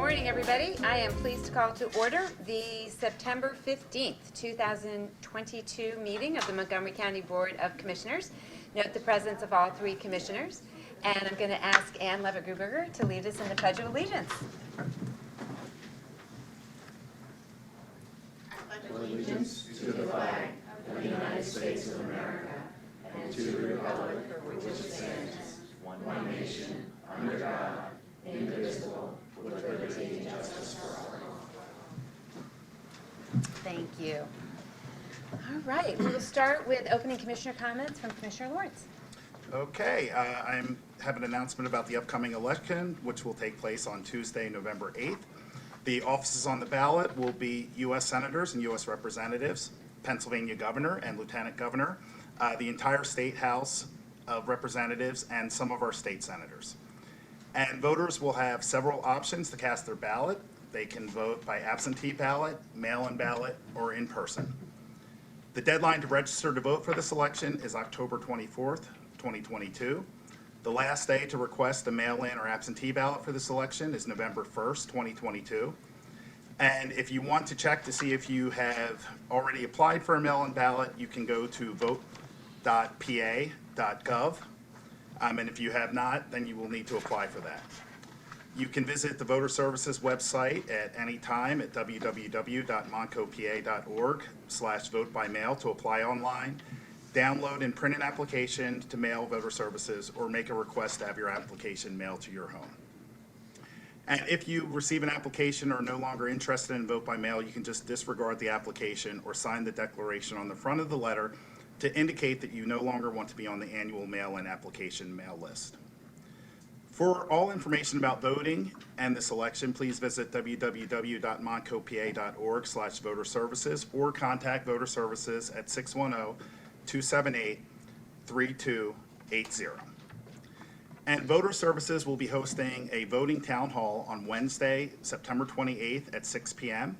morning, everybody. I am pleased to call to order the September 15th, 2022 meeting of the Montgomery County Board of Commissioners. Note the presence of all three commissioners. And I'm going to ask Ann Levitt-Gruberger to lead us in the Pledge of Allegiance. Allegiance to the flag of the United States of America and to the republic for which it stands, one nation, under God, indivisible, with liberty and justice for all. Thank you. All right, we will start with opening commissioner comments from Commissioner Lawrence. Okay, I have an announcement about the upcoming election, which will take place on Tuesday, November 8th. The offices on the ballot will be U.S. Senators and U.S. Representatives, Pennsylvania Governor and Lieutenant Governor, the entire State House of Representatives, and some of our state senators. And voters will have several options to cast their ballot. They can vote by absentee ballot, mail-in ballot, or in person. The deadline to register to vote for this election is October 24th, 2022. The last day to request a mail-in or absentee ballot for this election is November 1st, 2022. And if you want to check to see if you have already applied for a mail-in ballot, you can go to vote.pa.gov. And if you have not, then you will need to apply for that. You can visit the Voter Services website at any time at www.montcopa.org/vote-by-mail to apply online, download and print an application to mail Voter Services, or make a request to have your application mailed to your home. And if you receive an application or are no longer interested in vote by mail, you can just disregard the application or sign the declaration on the front of the letter to indicate that you no longer want to be on the annual mail-in application mail list. For all information about voting and this election, please visit www.montcopa.org/voter services or contact Voter Services at 610-278-3280. And Voter Services will be hosting a voting town hall on Wednesday, September 28th at 6 p.m.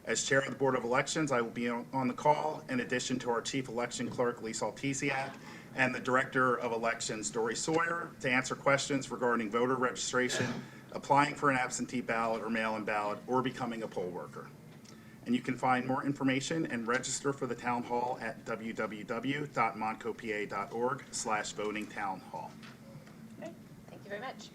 As chair of the Board of Elections, I will be on the call in addition to our Chief Election Clerk, Lisa Altesiak, and the Director of Elections, Dory Sawyer, to answer questions regarding voter registration, applying for an absentee ballot or mail-in ballot, or becoming a poll worker. And you can find more information and register for the town hall at www.montcopa.org/voting-town-hall. Okay, thank you very much.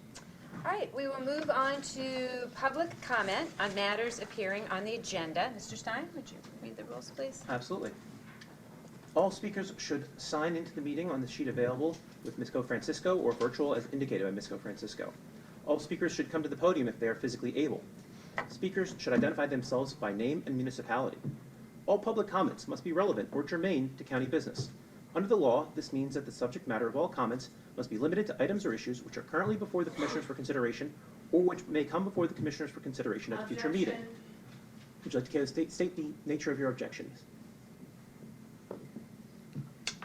All right, we will move on to public comment on matters appearing on the agenda. Mr. Stein, would you read the rules, please? Absolutely. All speakers should sign into the meeting on the sheet available with Ms. Francisco or virtual as indicated by Ms. Francisco. All speakers should come to the podium if they are physically able. Speakers should identify themselves by name and municipality. All public comments must be relevant or germane to county business. Under the law, this means that the subject matter of all comments must be limited to items or issues which are currently before the Commissioners for consideration or which may come before the Commissioners for consideration at a future meeting. Would you like to state the nature of your objections?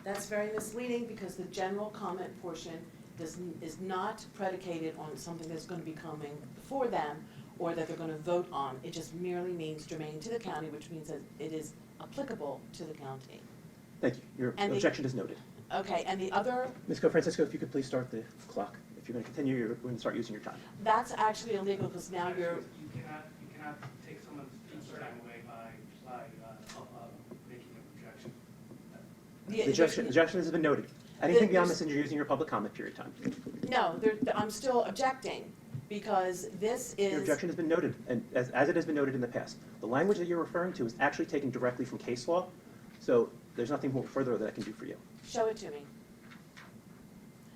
That's very misleading because the general comment portion is not predicated on something that's going to be coming before them or that they're going to vote on. It just merely means germane to the county, which means that it is applicable to the county. Thank you. Your objection is noted. Okay, and the other... Ms. Francisco, if you could please start the clock. If you're going to continue, you're going to start using your time. That's actually illegal because now you're... You cannot take someone's time away by making an objection. The objection has been noted. Anything beyond this, and you're using your public comment period time. No, I'm still objecting because this is... Your objection has been noted, and as it has been noted in the past. The language that you're referring to is actually taken directly from case law, so there's nothing more further that I can do for you. Show it to me.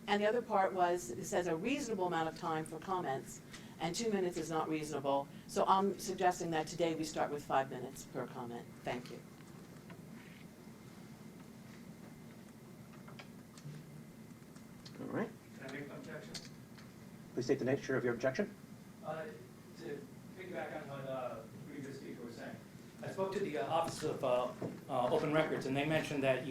And the other part was, it says a reasonable amount of time for comments, and 2 minutes is not reasonable. So I'm suggesting that today we start with 5 minutes per comment. Thank you. All right. Can I make an objection? Please state the nature of your objection. To piggyback on what the previous speaker was saying, I spoke to the Office of Open Records, and they mentioned that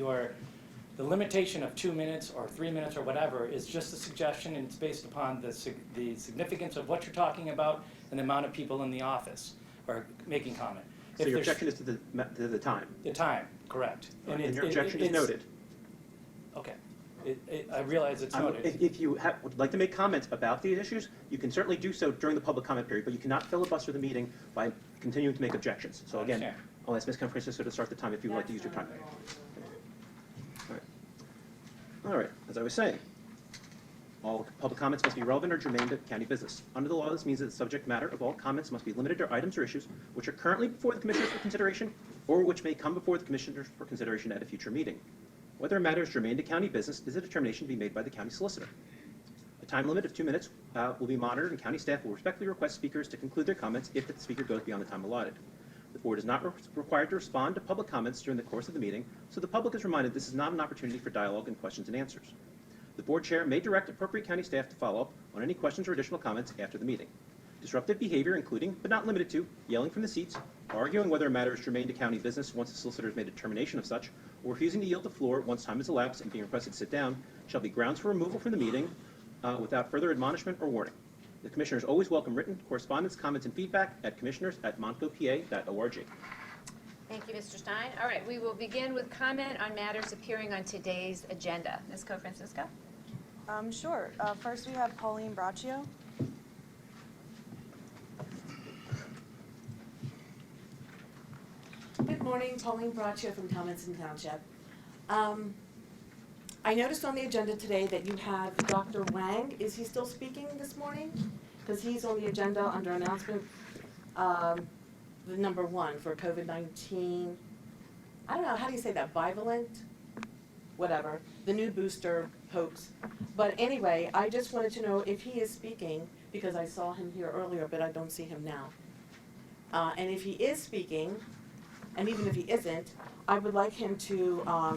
the limitation of 2 minutes or 3 minutes or whatever is just a suggestion, and it's based upon the significance of what you're talking about and the amount of people in the office or making comment. So your objection is to the time. The time, correct. And your objection is noted. Okay. I realize it's noted. If you would like to make comments about these issues, you can certainly do so during the public comment period, but you cannot filibuster the meeting by continuing to make objections. So again, Understand. I'll ask Ms. Francisco to start the time if you would like to use your time. All right, as I was saying, all public comments must be relevant or germane to county business. Under the law, this means that the subject matter of all comments must be limited to items or issues which are currently before the commissioners for consideration or which may come before the commissioners for consideration at a future meeting. Whether a matter is germane to county business is a determination to be made by the county solicitor. A time limit of 2 minutes will be monitored, and county staff will respectfully request speakers to conclude their comments if the speaker goes beyond the time allotted. The board is not required to respond to public comments during the course of the meeting, so the public is reminded this is not an opportunity for dialogue and questions and answers. The board chair may direct appropriate county staff to follow up on any questions or additional comments after the meeting. Disruptive behavior, including, but not limited to, yelling from the seats, arguing whether a matter is germane to county business once the solicitor has made a determination of such, or refusing to yield the floor once time has elapsed and being requested to sit down, shall be grounds for removal from the meeting without further admonishment or warning. The commissioners always welcome written correspondence, comments, and feedback at commissioners@montgopa.org. Thank you, Mr. Stein. All right, we will begin with comment on matters appearing on today's agenda. Ms. Co-Francisco? Sure. First, we have Pauline Braccio. Good morning, Pauline Braccio from Tomlinson Township. I noticed on the agenda today that you have Dr. Wang. Is he still speaking this morning? Because he's on the agenda under announcement, the number 1 for COVID-19. I don't know, how do you say that, bivalent? Whatever, the new booster hoax. But anyway, I just wanted to know if he is speaking, because I saw him here earlier, but I don't see him now. And if he is speaking, and even if he isn't, I would like him to, I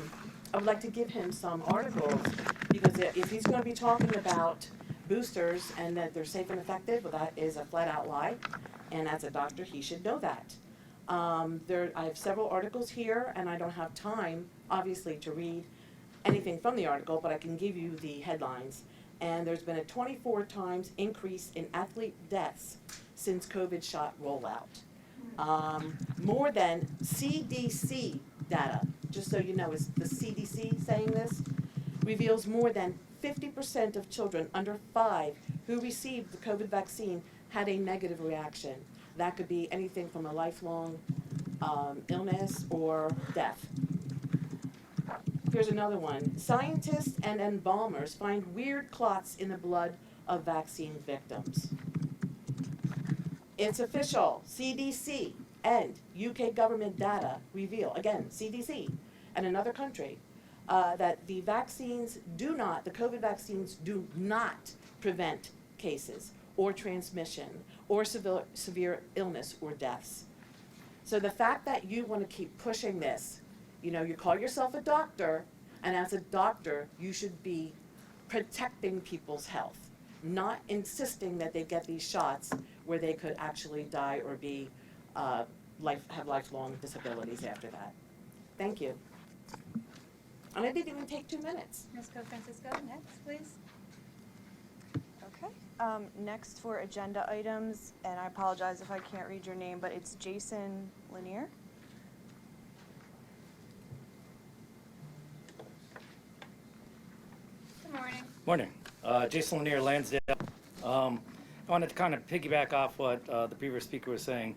would like to give him some articles, because if he's going to be talking about boosters and that they're safe and effective, well, that is a flat-out lie, and as a doctor, he should know that. I have several articles here, and I don't have time, obviously, to read anything from the article, but I can give you the headlines. And there's been a 24 times increase in athlete deaths since COVID shot rollout. More than CDC data, just so you know, is the CDC saying this, reveals more than 50% of children under 5 who received the COVID vaccine had a negative reaction. That could be anything from a lifelong illness or death. Here's another one. Scientists and embalmers find weird clots in the blood of vaccine victims. It's official. CDC and UK government data reveal, again, CDC and another country, that the COVID vaccines do not prevent cases or transmission or severe illness or deaths. So the fact that you want to keep pushing this, you know, you call yourself a doctor, and as a doctor, you should be protecting people's health, not insisting that they get these shots where they could actually die or be have lifelong disabilities after that. Thank you. And I didn't even take 2 minutes. Ms. Co-Francisco, next, please. Okay. Next for agenda items, and I apologize if I can't read your name, but it's Jason Lanier. Good morning. Morning. Jason Lanier, Lansdale. I wanted to kind of piggyback off what the previous speaker was saying.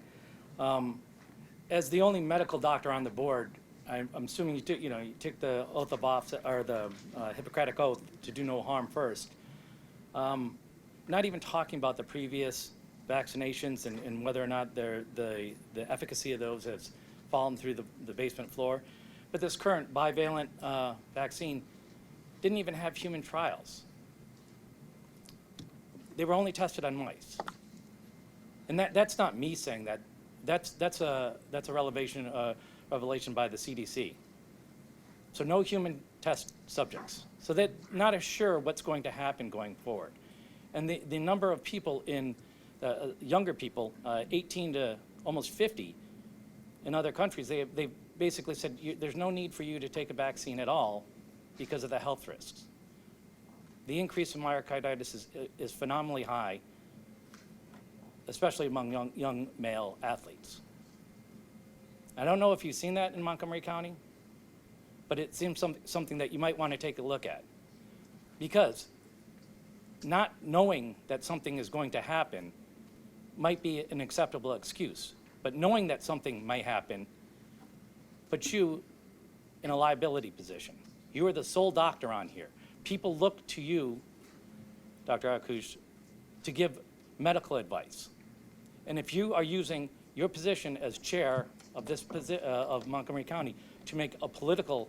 As the only medical doctor on the board, I'm assuming you took the oath of office, or the Hippocratic oath to do no harm first. Not even talking about the previous vaccinations and whether or not the efficacy of those has fallen through the basement floor, but this current bivalent vaccine didn't even have human trials. They were only tested on mice. And that's not me saying that. That's a revelation by the CDC. So no human test subjects. So they're not sure what's going to happen going forward. And the number of people in younger people, 18 to almost 50, in other countries, they basically said there's no need for you to take a vaccine at all because of the health risks. The increase in myocarditis is phenomenally high, especially among young male athletes. I don't know if you've seen that in Montgomery County, but it seems something that you might want to take a look at. Because not knowing that something is going to happen might be an acceptable excuse, but knowing that something might happen puts you in a liability position. You are the sole doctor on here. People look to you, Dr. Akush, to give medical advice. And if you are using your position as chair of of Montgomery County to make a political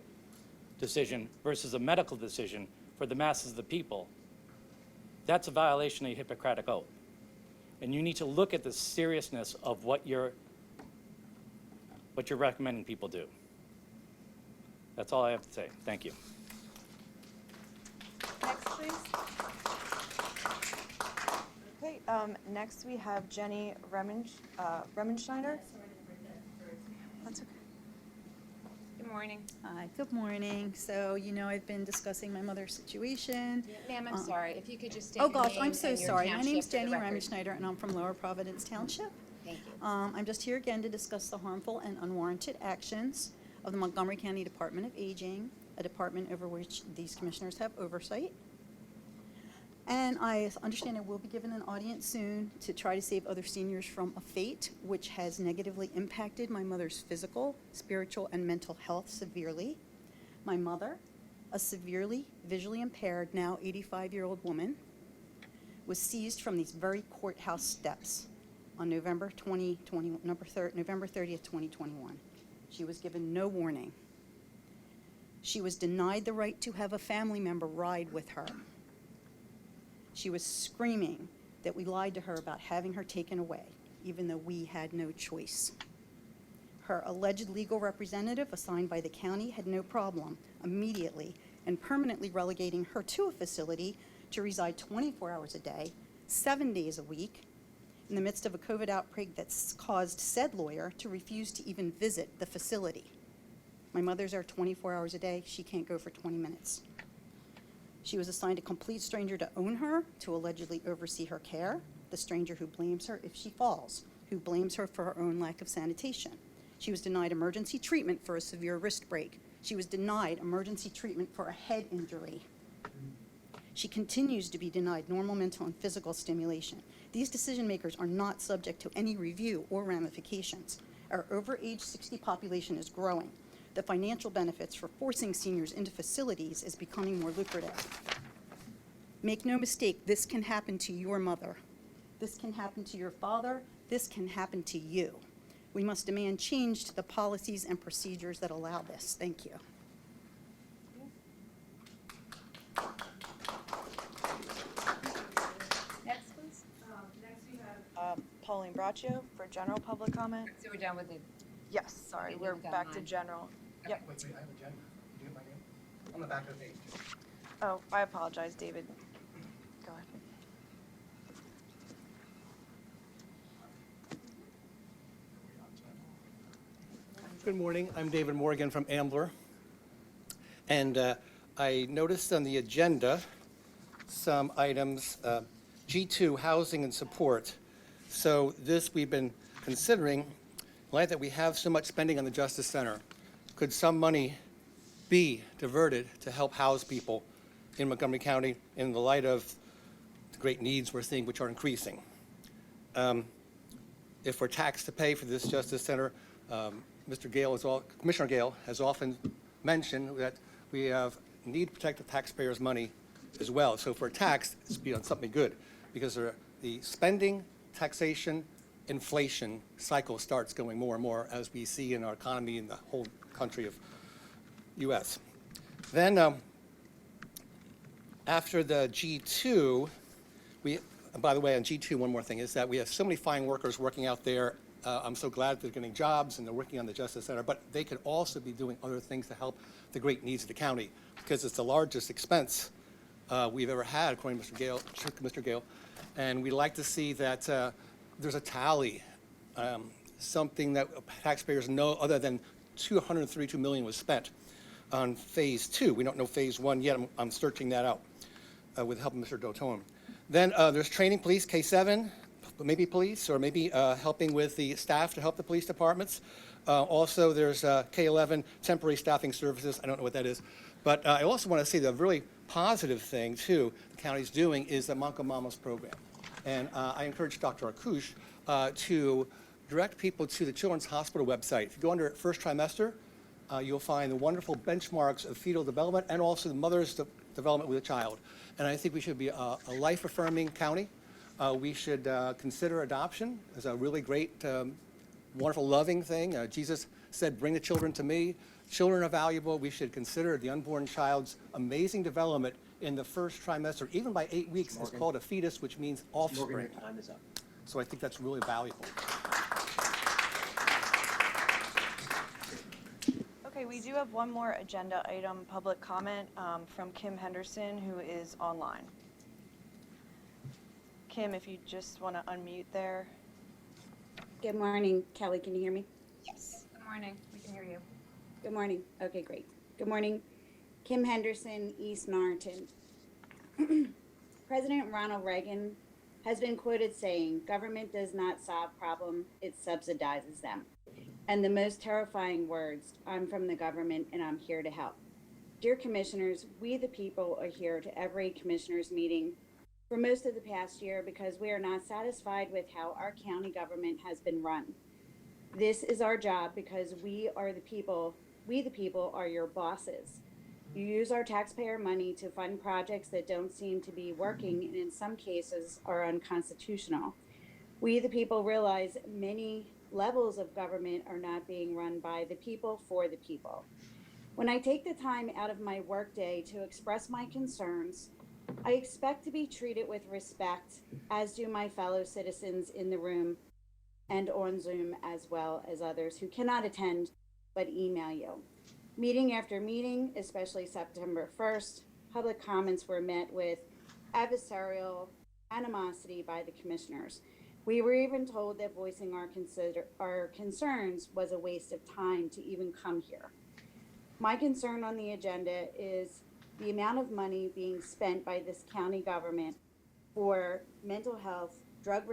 decision versus a medical decision for the masses of the people, that's a violation of your Hippocratic oath. And you need to look at the seriousness of what you're recommending people do. That's all I have to say. Thank you. Next, please. Okay, next we have Jenny Remenschneider. That's okay. Good morning. Hi, good morning. So, I've been discussing my mother's situation. Ma'am, I'm sorry, if you could just state Oh, your gosh, name I'm so and your sorry. My township name's for the Jenny record. Remenschneider, and I'm from Lower Providence Township. Thank you. I'm just here again to discuss the harmful and unwarranted actions of the Montgomery County Department of Aging, a department over which these commissioners have oversight. And I understand I will be given an audience soon to try to save other seniors from a fate which has negatively impacted my mother's physical, spiritual, and mental health severely. My mother, a severely visually impaired, now 85-year-old woman, was seized from these very courthouse steps on November 30th, 2021. She was given no warning. She was denied the right to have a family member ride with her. She was screaming that we lied to her about having her taken away, even though we had no choice. Her alleged legal representative assigned by the county had no problem immediately and permanently relegating her to a facility to reside 24 hours a day, 7 days a week, in the midst of a COVID outbreak that's caused said lawyer to refuse to even visit the facility. My mother's there 24 hours a day. She can't go for 20 minutes. She was assigned a complete stranger to own her, to allegedly oversee her care, the stranger who blames her if she falls, who blames her for her own lack of sanitation. She was denied emergency treatment for a severe wrist break. She was denied emergency treatment for a head injury. She continues to be denied normal mental and physical stimulation. These decision makers are not subject to any review or ramifications. Our over age 60 population is growing. The financial benefits for forcing seniors into facilities is becoming more lucrative. Make no mistake, this can happen to your mother. This can happen to your father. This can happen to you. We must demand change to the policies and procedures that allow this. Thank you. Next, please. Pauline Braccio for general public comment. So we're done with the, Yes, sorry, Okay, we're you've got back to mine. general. Yep. Wait, I have a agenda. Do you have my name? On the back of the page. Oh, I apologize, David. Go ahead. Good morning. I'm David Morgan from Ambler. And I noticed on the agenda some items, G2, housing and support. So this we've been considering, in light that we have so much spending on the Justice Center, could some money be diverted to help house people in Montgomery County in the light of the great needs we're seeing, which are increasing? If we're taxed to pay for this Justice Center, Commissioner Gale has often mentioned that we need to protect the taxpayers' money as well. So if we're taxed, it's be on something good, because the spending, taxation, inflation cycle starts going more and more, as we see in our economy in the whole country of U.S. Then after the G2, by the way, on G2, one more thing is that we have so many fine workers working out there. I'm so glad they're getting jobs and they're working on the Justice Center, but they could also be doing other things to help the great needs of the county, because it's the largest expense we've ever had, according to Mr. Gale. And we'd like to see that there's a tally, something that taxpayers know other than $232 million was spent on Phase 2. We don't know Phase 1 yet. I'm searching that out with the help of Mr. Doton. Then there's training police, K7, maybe police, or maybe helping with the staff to help the police departments. Also, there's K11, temporary staffing services. I don't know what that is. But I also want to say the really positive thing, too, the county's doing is the Montgomery Mamas program. And I encourage Dr. Arkush to direct people to the Children's Hospital website. If you go under first trimester, you'll find the wonderful benchmarks of fetal development and also the mother's development with a child. And I think we should be a life-affirming county. We should consider adoption as a really great, wonderful, loving thing. Jesus said, "Bring the children to me." Children are valuable. We should consider the unborn child's amazing development in the first trimester, even by 8 weeks. It's called a fetus, which means offspring. Morgan, your time is up. So I think that's really valuable. Okay, we do have one more agenda item, public comment from Kim Henderson, who is online. Kim, if you just want to unmute there. Good morning, Kelly, can you hear me? Yes. Good morning. We can hear you. Good morning. Okay, great. Good morning. Kim Henderson, East Norriton. President Ronald Reagan has been quoted saying, "Government does not solve problems, it subsidizes them." And the most terrifying words, "I'm from the government and I'm here to help." Dear commissioners, we the people are here to every commissioners meeting for most of the past year because we are not satisfied with how our county government has been run. This is our job because we the people are your bosses. You use our taxpayer money to fund projects that don't seem to be working and in some cases are unconstitutional. We the people realize many levels of government are not being run by the people for the people. When I take the time out of my workday to express my concerns, I expect to be treated with respect, as do my fellow citizens in the room and on Zoom, as well as others who cannot attend but email you. Meeting after meeting, especially September 1st, public comments were met with adversarial animosity by the commissioners. We were even told that voicing our concerns was a waste of time to even come here. My concern on the agenda is the amount of money being spent by this county government for mental health, drug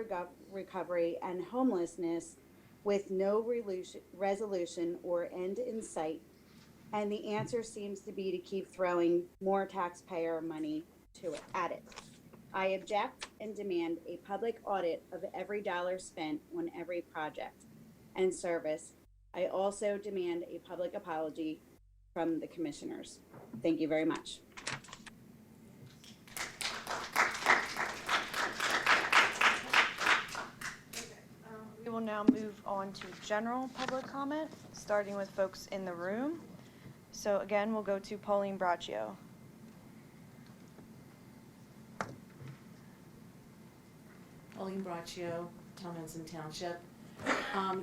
recovery, and homelessness with no resolution or end in sight. And the answer seems to be to keep throwing more taxpayer money at it. I object and demand a public audit of every dollar spent on every project and service. I also demand a public apology from the commissioners. Thank you very much. We will now move on to general public comment, starting with folks in the room. So again, we'll go to Pauline Braccio. Pauline Braccio, Townsend Township.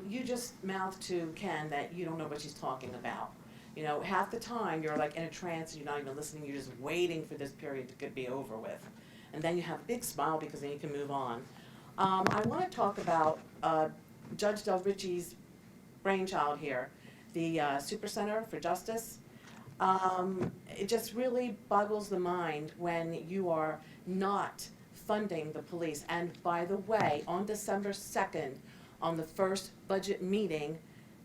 You just mouthed to Ken that you don't know what she's talking about. You know, half the time you're like in a trance and you're not even listening, you're just waiting for this period to be over with. And then you have a big smile because then you can move on. I want to talk about Judge Del Ricci's brainchild here, the Super Center for Justice. It just really boggles the mind when you are not funding the police. And by the way, on December 2nd, on the first budget meeting,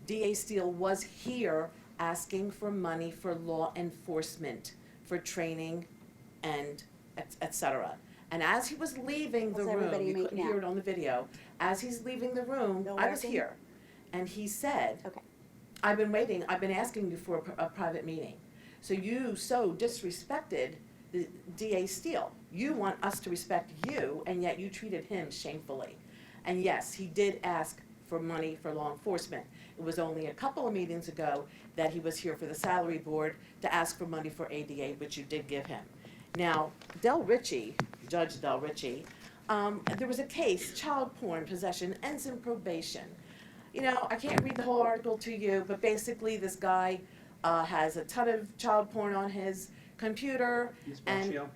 DA Steele was here asking for money for law enforcement, for training, and et cetera. And as he was leaving the room, you couldn't hear it on the video, as he's leaving the room, I was here, and he said, Okay. I've been waiting, I've been asking you for a private meeting. So you so disrespected the DA Steele. You want us to respect you, and yet you treated him shamefully. And yes, he did ask for money for law enforcement. It was only a couple of meetings ago that he was here for the salary board to ask for money for ADA, which you did give him. Now, Del Ricci, Judge Del Ricci, there was a case, child porn possession, ends in probation. You know, I can't read the whole article to you, but basically this guy has a ton of child porn on his computer. Ms. and Braccio,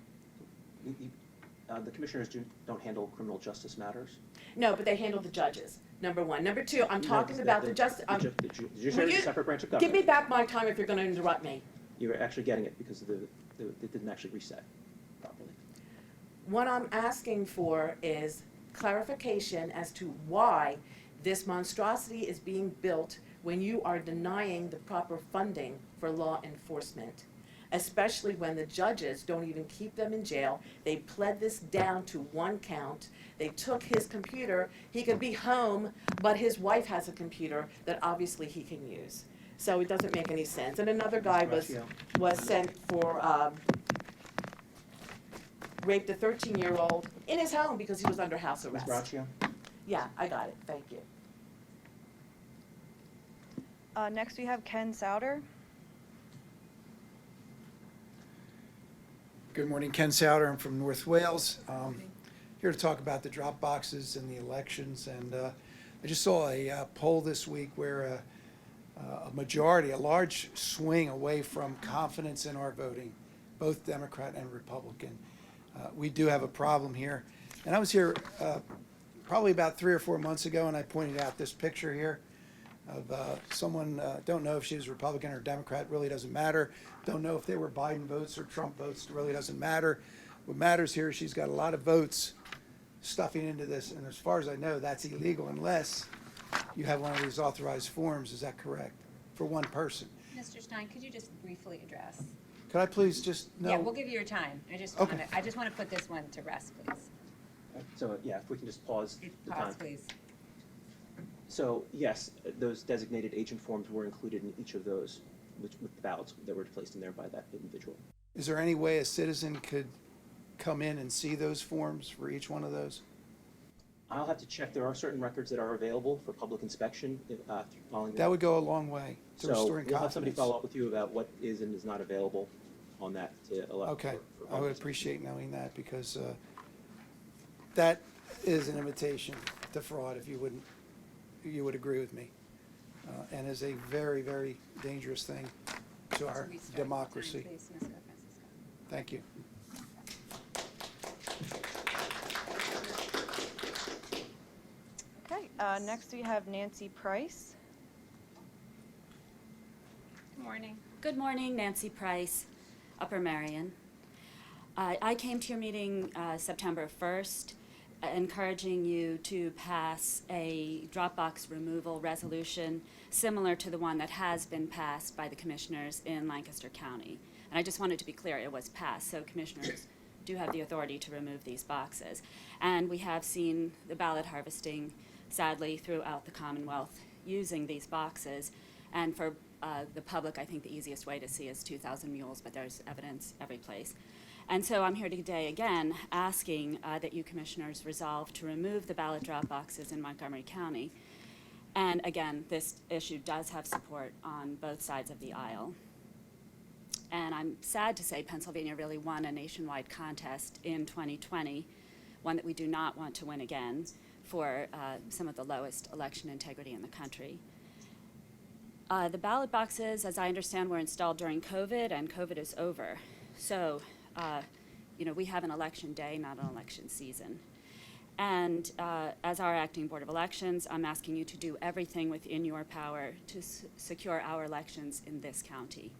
the commissioners don't handle criminal justice matters. No, but they handle the judges, number one. Number two, I'm talking about the justice. The judiciary is a separate branch of Give government. me back my time if you're going to interrupt me. You're actually getting it because it didn't actually reset properly. What I'm asking for is clarification as to why this monstrosity is being built when you are denying the proper funding for law enforcement. especially when the judges don't even keep them in jail. They pled this down to one count. They took his computer. He could be home, but his wife has a computer that obviously he can use. So it doesn't make any sense. And another guy was sent for, raped a 13-year-old in his home because he was under house Ms. arrest. Braccio? Yeah, I got it, thank you. Next, we have Ken Souter. Good morning, Ken Souter. I'm from North Wales. Here to talk about the drop boxes and the elections. And I just saw a poll this week where a majority, a large swing away from confidence in our voting, both Democrat and Republican. We do have a problem here. And I was here probably about 3 or 4 months ago, and I pointed out this picture here of someone, don't know if she was Republican or Democrat, really doesn't matter. Don't know if they were Biden votes or Trump votes, really doesn't matter. What matters here is she's got a lot of votes stuffing into this, and as far as I know, that's illegal unless you have one of these authorized forms. Is that correct? For one person. Mr. Stein, could you just briefly address? Could I please just know? Yeah, we'll give you your time. I just Okay. want to put this one to rest, please. So, yeah, if we can just pause the time. Pause, please. So, yes, those designated agent forms were included in each of those with the ballots that were placed in there by that individual. Is there any way a citizen could come in and see those forms for each one of those? I'll have to check. There are certain records that are available for public inspection following That would go a long way to So restoring we'll have somebody confidence. follow up with you about what is and is not available on that to allow. Okay, for I public would inspection. appreciate knowing that because that is an invitation to fraud, if you would agree with me. And is a very, very dangerous thing to our Restart the time, democracy. please, Ms. Francisco. Thank you. Okay, next we have Nancy Price. Good morning. Good morning, Nancy Price, Upper Marion. I came to your meeting September 1st, encouraging you to pass a Dropbox removal resolution similar to the one that has been passed by the commissioners in Lancaster County. And I just wanted to be clear, it was passed, so commissioners do have the authority to remove these boxes. And we have seen the ballot harvesting, sadly, throughout the Commonwealth using these boxes. And for the public, I think the easiest way to see is 2,000 mules, but there's evidence every place. And so I'm here today again asking that you commissioners resolve to remove the ballot drop boxes in Montgomery County. And again, this issue does have support on both sides of the aisle. And I'm sad to say Pennsylvania really won a nationwide contest in 2020, one that we do not want to win again, for some of the lowest election integrity in the country. The ballot boxes, as I understand, were installed during COVID, and COVID is over. So, we have an election day, not an election season. And as our acting Board of Elections, I'm asking you to do everything within your power to secure our elections in this county.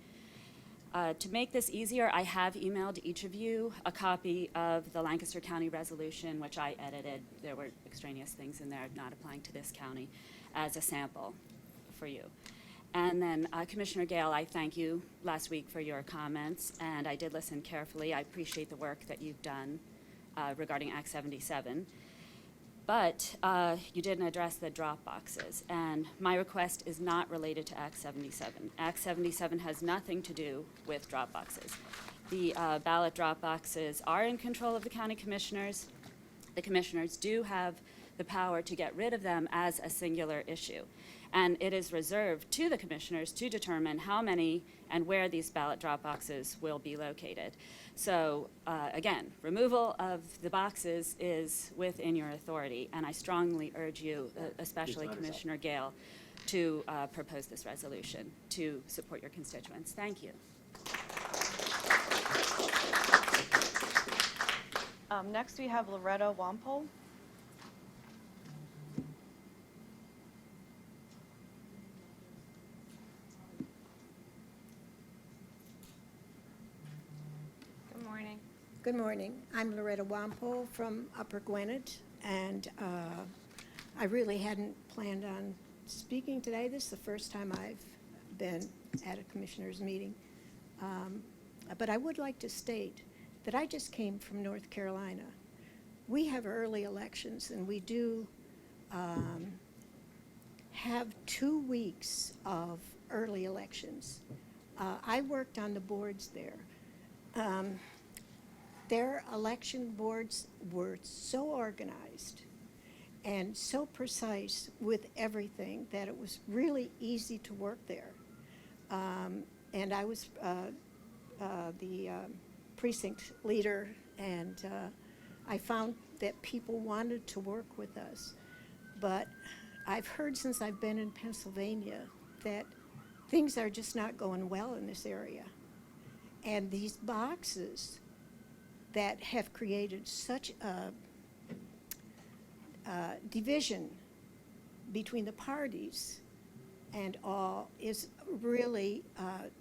To make this easier, I have emailed each of you a copy of the Lancaster County resolution, which I edited. There were extraneous things in there not applying to this county, as a sample for you. And then Commissioner Gale, I thank you last week for your comments, and I did listen carefully. I appreciate the work that you've done regarding Act 77. But you didn't address the drop boxes, and my request is not related to Act 77. Act 77 has nothing to do with drop boxes. The ballot drop boxes are in control of the county commissioners. The commissioners do have the power to get rid of them as a singular issue. And it is reserved to the commissioners to determine how many and where these ballot drop boxes will be located. So again, removal of the boxes is within your authority, and I strongly urge you, especially Commissioner Gale, to propose this resolution to support your constituents. Thank you. Next we have Loretta Wampole. Good morning. I'm Loretta Wampole from Upper Gwinnett, and I really hadn't planned on speaking today. This is the first time I've been at a commissioner's meeting. But I would like to state that I just came from North Carolina. We have early elections, and we do have 2 weeks of early elections. I worked on the boards there. Their election boards were so organized and so precise with everything that it was really easy to work there. And I was the precinct leader, and I found that people wanted to work with us. But I've heard since I've been in Pennsylvania that things are just not going well in this area. And these boxes that have created such a division between the parties and all is really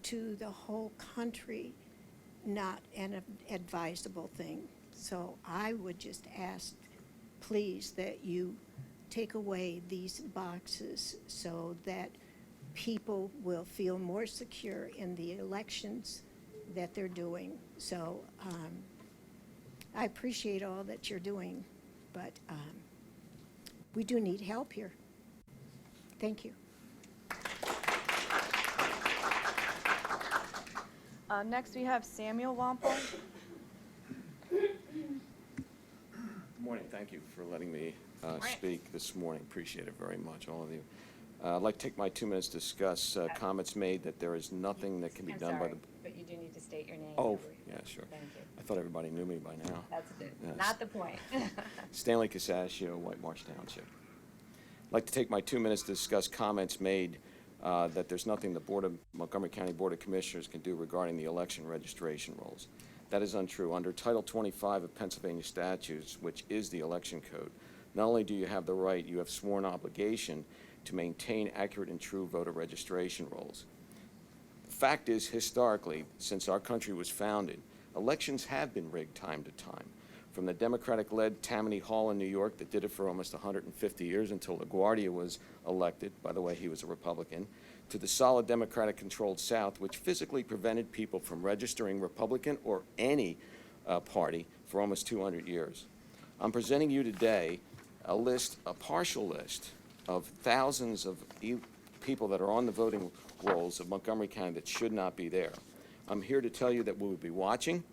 to the whole country not an advisable thing. So I would just ask, please, that you take away these boxes so that people will feel more secure in the elections that they're doing. So I appreciate all that you're doing, but we do need help here. Thank you. Next, we have Samuel Wampel. Good morning. Thank you for letting me speak this morning. Appreciate it very much, all of you. I'd like to take my 2 minutes to discuss comments made that there is nothing that can be done by the... But you do need to state your name. Oh, yeah, sure. Thank you. I thought everybody knew me by now. That's Yes. not the point. Stanley Casascio, White Marsh Township. I'd like to take my 2 minutes to discuss comments made that there's nothing the Montgomery County Board of Commissioners can do regarding the election registration rolls. That is untrue. Under Title 25 of Pennsylvania statutes, which is the election code, not only do you have the right, you have sworn obligation to maintain accurate and true voter registration rolls. The fact is, historically, since our country was founded, elections have been rigged time to time. From the Democratic-led Tammany Hall in New York that did it for almost 150 years until LaGuardia was elected, by the way, he was a Republican, to the solid Democratic-controlled South, which physically prevented people from registering Republican or any party for almost 200 years. I'm presenting you today a partial list of thousands of people that are on the voting rolls of Montgomery County that should not be there. I'm here to tell you that we will be watching,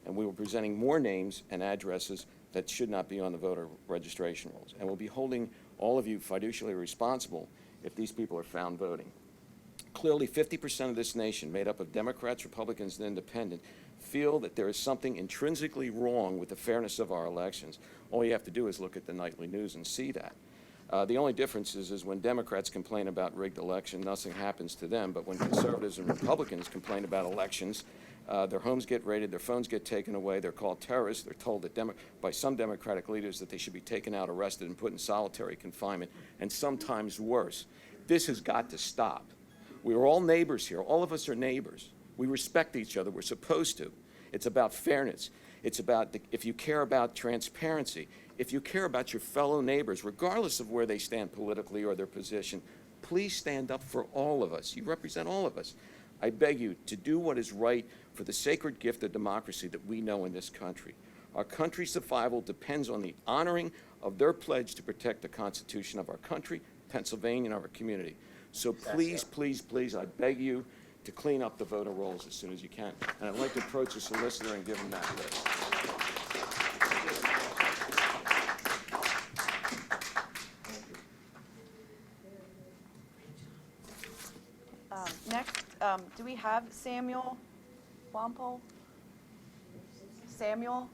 and we will be presenting more names and addresses that should not be on the voter registration rolls. And we'll be holding all of you fiduciarily responsible if these people are found voting. Clearly, 50% of this nation, made up of Democrats, Republicans, and Independents, feel that there is something intrinsically wrong with the fairness of our elections. All you have to do is look at the nightly news and see that. The only difference is when Democrats complain about rigged election, nothing happens to them, but when conservatives and Republicans complain about elections, their homes get raided, their phones get taken away, they're called terrorists, they're told that by some Democratic leaders that they should be taken out, arrested, and put in solitary confinement, and sometimes worse. This has got to stop. We are all neighbors here. All of us are neighbors. We respect each other. We're supposed to. It's about fairness. It's about if you care about transparency, if you care about your fellow neighbors, regardless of where they stand politically or their position, please stand up for all of us. You represent all of us. I beg you to do what is right for the sacred gift of democracy that we know in this country. Our country's survival depends on the honoring of their pledge to protect the Constitution of our country, Pennsylvania, and our community. So please, please, please, I beg you to clean up the voter rolls as soon as you can. And I'd like to approach the solicitor and give him that list. Next, do we have Samuel Wampel? Samuel?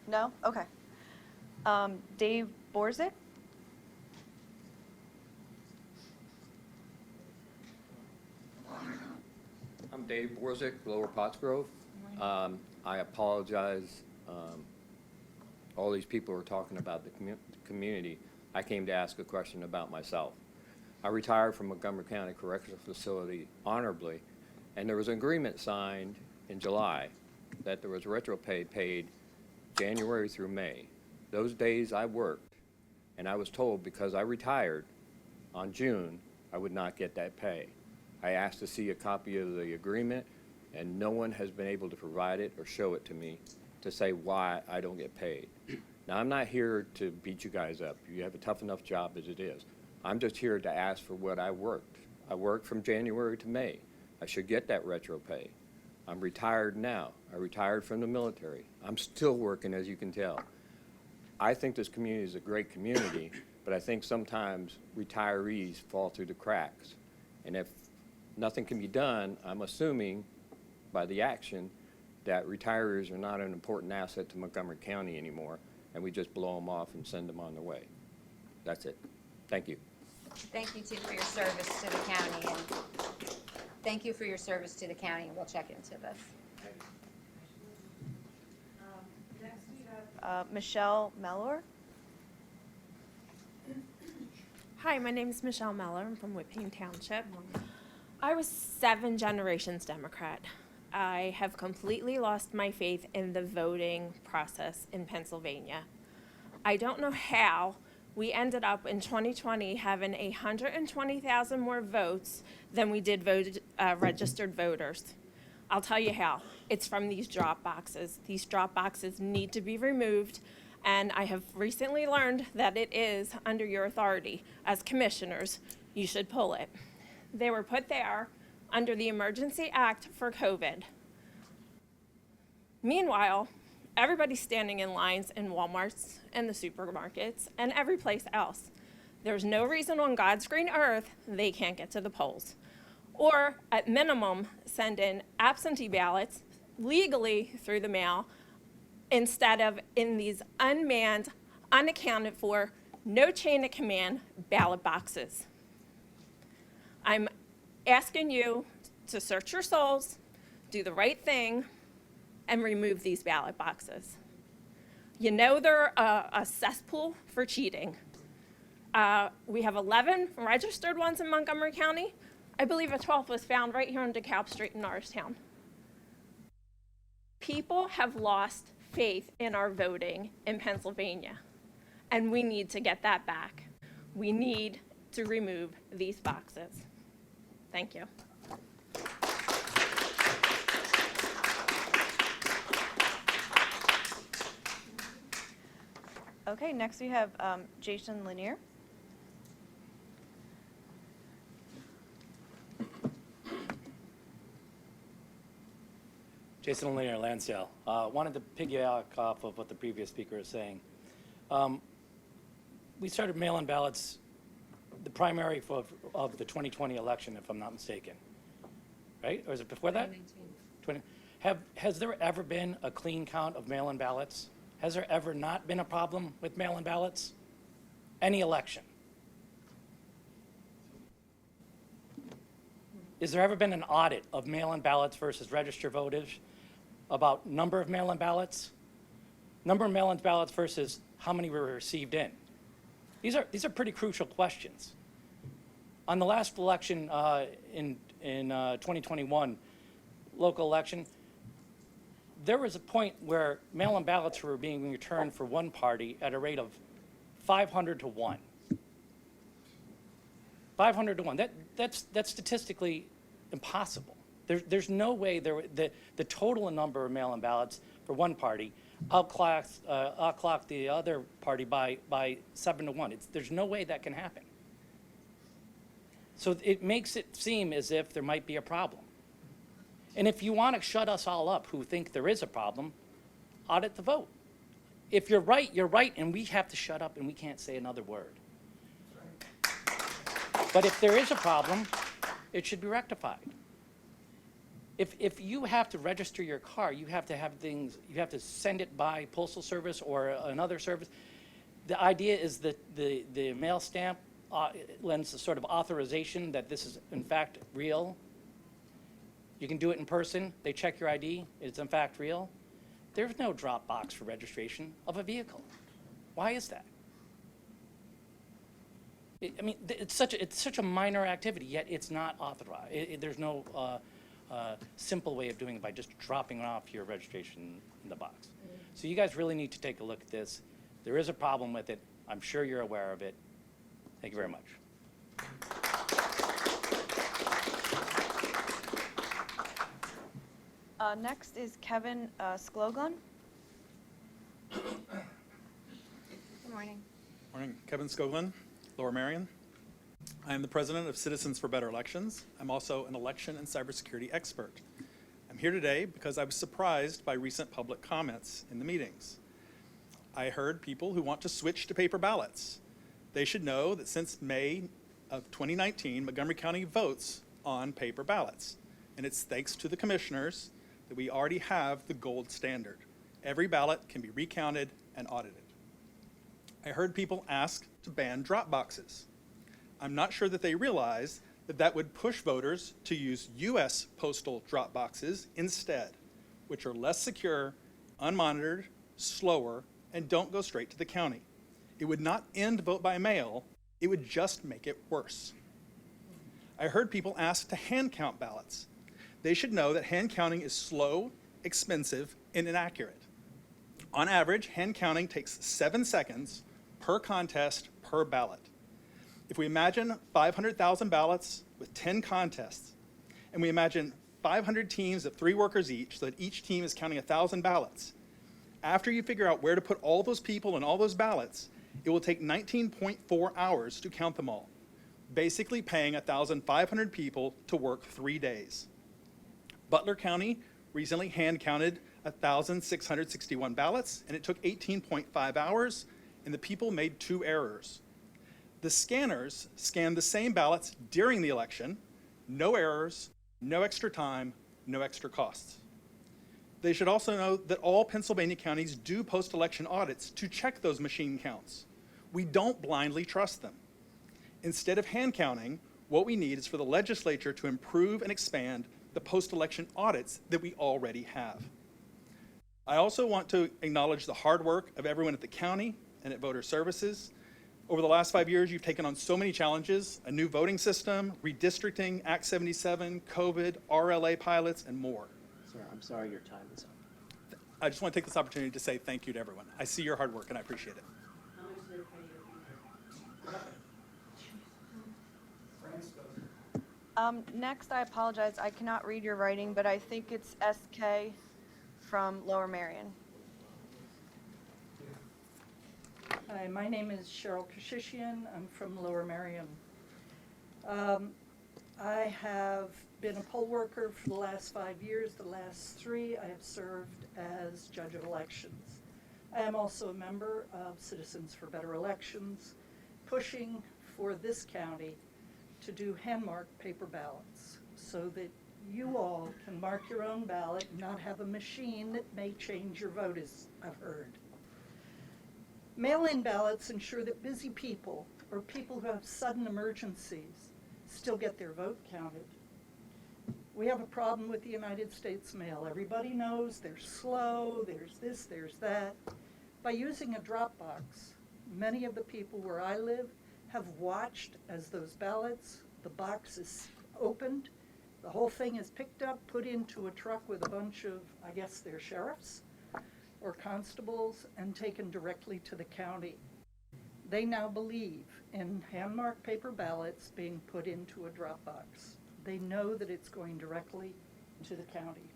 No? Okay. Dave Borzik? I'm Dave Borzik, Lower Pottsgrove. I apologize. All these people are talking about the community. I came to ask a question about myself. I retired from Montgomery County Correctional Facility honorably, and there was an agreement signed in July that there was retro pay paid January through May. Those days I worked, and I was told because I retired on June, I would not get that pay. I asked to see a copy of the agreement, and no one has been able to provide it or show it to me to say why I don't get paid. Now, I'm not here to beat you guys up. You have a tough enough job as it is. I'm just here to ask for what I worked. I worked from January to May. I should get that retro pay. I'm retired now. I retired from the military. I'm still working, as you can tell. I think this community is a great community, but I think sometimes retirees fall through the cracks. And if nothing can be done, I'm assuming by the action that retirees are not an important asset to Montgomery County anymore, and we just blow them off and send them on their way. That's it. Thank you. Thank you, too, for your service to the county, and thank you for your service to the county, and we'll check into this. Next we have Michelle Mellor. Hi, my name is Michelle Mellor. I'm from Whipping Township. I was 7 generations Democrat. I have completely lost my faith in the voting process in Pennsylvania. I don't know how we ended up in 2020 having 120,000 more votes than we did registered voters. I'll tell you how. It's from these drop boxes. These drop boxes need to be removed, and I have recently learned that it is under your authority. As commissioners, you should pull it. They were put there under the Emergency Act for COVID. Meanwhile, everybody's standing in lines in Walmarts and the supermarkets and every place else. There's no reason on God's green earth they can't get to the polls. Or, at minimum, send in absentee ballots legally through the mail instead of in these unmanned, unaccounted for, no chain of command ballot boxes. I'm asking you to search your souls, do the right thing, and remove these ballot boxes. You know they're a cesspool for cheating. We have 11 registered ones in Montgomery County. I believe a 12th was found right here on DeKalb Street in Norristown. People have lost faith in our voting in Pennsylvania, and we need to get that back. We need to remove these boxes. Thank you. Okay, next we have Jason Lanier. Jason Lanier, Lansdale. Wanted to piggyback off of what the previous speaker was saying. We started mail-in ballots, the primary of the 2020 election, if I'm not mistaken. Right? Or is it before that? 2019. Has there ever been a clean count of mail-in ballots? Has there ever not been a problem with mail-in ballots? Any election? Has there ever been an audit of mail-in ballots versus registered voters about number of mail-in ballots? Number of mail-in ballots versus how many were received in? These are pretty crucial questions. On the last election in 2021, local election, there was a point where mail-in ballots were being returned for one party at a rate of 500 to 1. 500 to 1. That's statistically impossible. There's no way the total number of mail-in ballots for one party outclock the other party by 7 to 1. There's no way that can happen. So it makes it seem as if there might be a problem. And if you want to shut us all up who think there is a problem, audit the vote. If you're right, and we have to shut up and we can't say another word. But if there is a problem, it should be rectified. If you have to register your car, you have to have things, you have to send it by postal service or another service. The idea is that the mail stamp lends a sort of authorization that this is in fact real. You can do it in person. They check your ID. It's in fact real. There's no drop box for registration of a vehicle. Why is that? I mean, it's such a minor activity, yet it's not authorized. There's no simple way of doing it by just dropping off your registration in the box. So you guys really need to take a look at this. There is a problem with it. I'm sure you're aware of it. Thank you very much. Next is Kevin Sklogon. Good morning. Morning, Kevin Skoglin, Lower Merion. I am the president of Citizens for Better Elections. I'm also an election and cybersecurity expert. I'm here today because I was surprised by recent public comments in the meetings. I heard people who want to switch to paper ballots. They should know that since May of 2019, Montgomery County votes on paper ballots. And it's thanks to the commissioners that we already have the gold standard. Every ballot can be recounted and audited. I heard people ask to ban drop boxes. I'm not sure that they realize that that would push voters to use U.S. postal drop boxes instead, which are less secure, unmonitored, slower, and don't go straight to the county. It would not end vote by mail, it would just make it worse. I heard people ask to hand count ballots. They should know that hand counting is slow, expensive, and inaccurate. On average, hand counting takes 7 seconds per contest per ballot. If we imagine 500,000 ballots with 10 contests, and we imagine 500 teams of 3 workers each, so that each team is counting 1,000 ballots, after you figure out where to put all those people and all those ballots, it will take 19.4 hours to count them all, basically paying 1,500 people to work 3 days. Butler County recently hand counted 1,661 ballots, and it took 18.5 hours, and the people made 2 errors. The scanners scanned the same ballots during the election, no errors, no extra time, no extra costs. They should also know that all Pennsylvania counties do post-election audits to check those machine counts. We don't blindly trust them. Instead of hand counting, what we need is for the legislature to improve and expand the post-election audits that we already have. I also want to acknowledge the hard work of everyone at the county and at Voter Services. Over the last 5 years, you've taken on so many challenges: a new voting system, redistricting, Act 77, COVID, RLA pilots, and more. Sir, I'm sorry your time is up. I just want to take this opportunity to say thank you to everyone. I see your hard work and I appreciate it. Next, I apologize, I cannot read your writing, but I think it's SK from Lower Merion. Hi, my name is Cheryl Kashishian. I'm from Lower Merion. I have been a poll worker for the last 5 years. The last 3, I have served as judge of elections. I am also a member of Citizens for Better Elections, pushing for this county to do hand-marked paper ballots so that you all can mark your own ballot and not have a machine that may change your vote, as I've heard. Mail-in ballots ensure that busy people or people who have sudden emergencies still get their vote counted. We have a problem with the United States mail. Everybody knows they're slow, there's this, there's that. By using a drop box, many of the people where I live have watched as those ballots, the box is opened, the whole thing is picked up, put into a truck with a bunch of, I guess they're sheriffs or constables, and taken directly to the county. They now believe in hand-marked paper ballots being put into a drop box. They know that it's going directly to the county.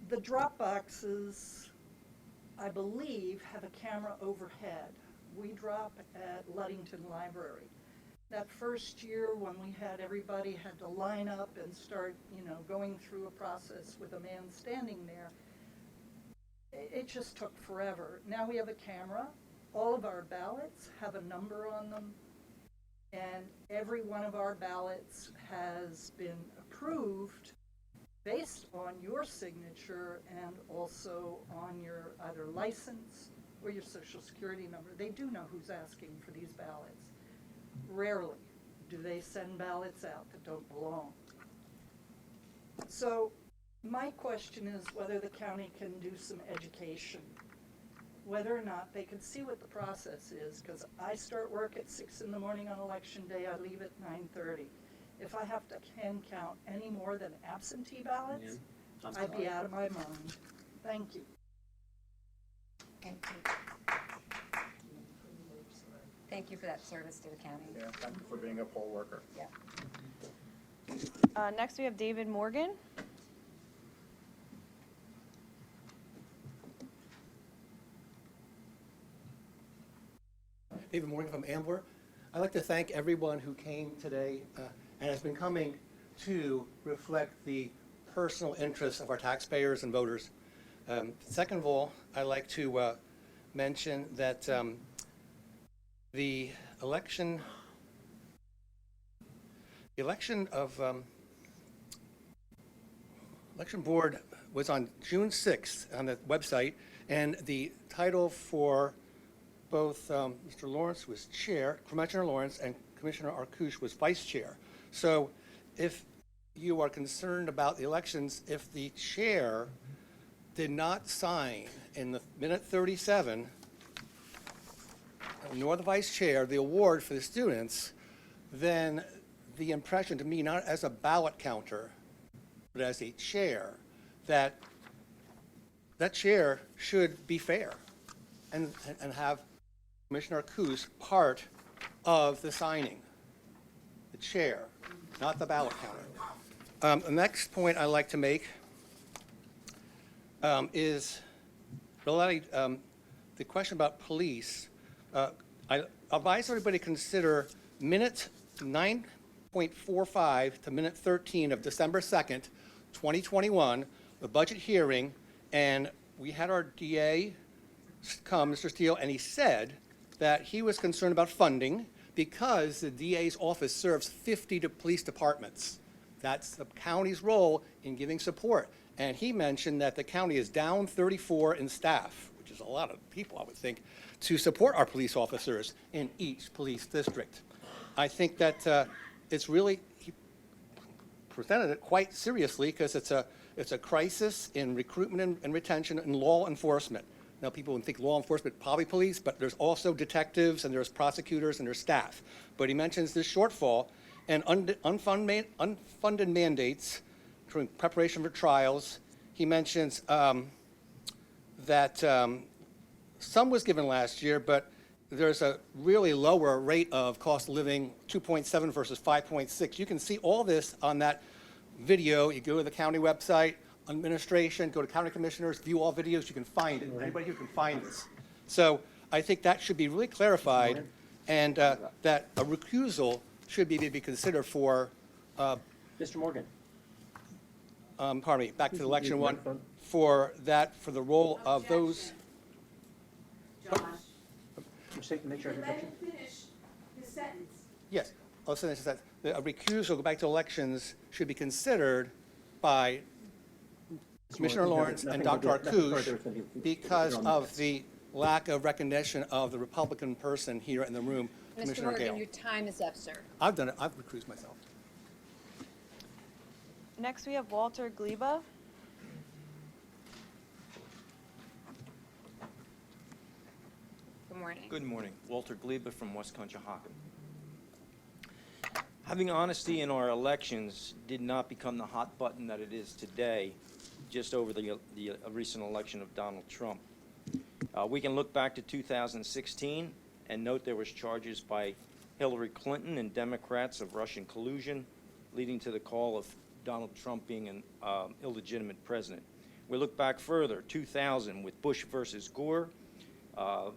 The drop boxes, I believe, have a camera overhead. We drop at Ludington Library. That first year when we had everybody had to line up and start, going through a process with a man standing there, it just took forever. Now we have a camera. All of our ballots have a number on them, and every one of our ballots has been approved based on your signature and also on your either license or your social security number. They do know who's asking for these ballots. Rarely do they send ballots out that don't belong. So my question is whether the county can do some education, whether or not they can see what the process is, because I start work at 6 in the morning on election day, I leave at 9:30. If I have to hand count any more than absentee ballots, I'd be out of my mind. Thank you. Thank you. Thank you for that service to the county. Yeah, thank you for being a poll worker. Yeah. Next, we have David Morgan. David Morgan from Ambler. I'd like to thank everyone who came today and has been coming to reflect the personal interests of our taxpayers and voters. Second of all, I'd like to mention that the election board was on June 6th on the website, and the title for both Mr. Lawrence was chair, Commissioner Lawrence, and Commissioner Arkush was vice chair. So if you are concerned about the elections, if the chair did not sign in the minute 37, nor the vice chair, the award for the students, then the impression to me, not as a ballot counter, but as a chair, that chair should be fair and have Commissioner Arkush part of the signing, the chair, not the ballot counter. The next point I'd like to make is related the question about police. I advise everybody to consider minute 9.45 to minute 13 of December 2nd, 2021, the budget hearing, and we had our DA come, Mr. Steele, and he said that he was concerned about funding because the DA's office serves 50 police departments. That's the county's role in giving support. And he mentioned that the county is down 34 in staff, which is a lot of people, I would think, to support our police officers in each police district. I think that it's really, he presented it quite seriously because it's a crisis in recruitment and retention in law enforcement. Now, people would think law enforcement, probably police, but there's also detectives and there's prosecutors and there's staff. But he mentions this shortfall and unfunded mandates during preparation for trials. He mentions that some was given last year, but there's a really lower rate of cost of living, 2.7 versus 5.6. You can see all this on that video. You go to the county website, administration, go to county commissioners, view all videos, you can find it. Anybody here can find this. So I think that should be really clarified, and that a recusal should be considered for. Mr. Morgan. Pardon me, back to the election one, for the role of those. Josh, Make sure I let him finish his sentence. Yes, I'll say this, that a recusal, go back to elections, should be considered by Commissioner Lawrence and Dr. Arkush because of the lack of recognition of the Republican person here in the room, Mr. Commissioner Morgan, Gale. your time is up, sir. I've done it, I've recused myself. Next, we have Walter Gleba. Good morning. Good morning. Walter Gleba from West Conshohocken. Having honesty in our elections did not become the hot button that it is today, just over the recent election of Donald Trump. We can look back to 2016 and note there was charges by Hillary Clinton and Democrats of Russian collusion, leading to the call of Donald Trump being an illegitimate president. We look back further, 2000 with Bush versus Gore.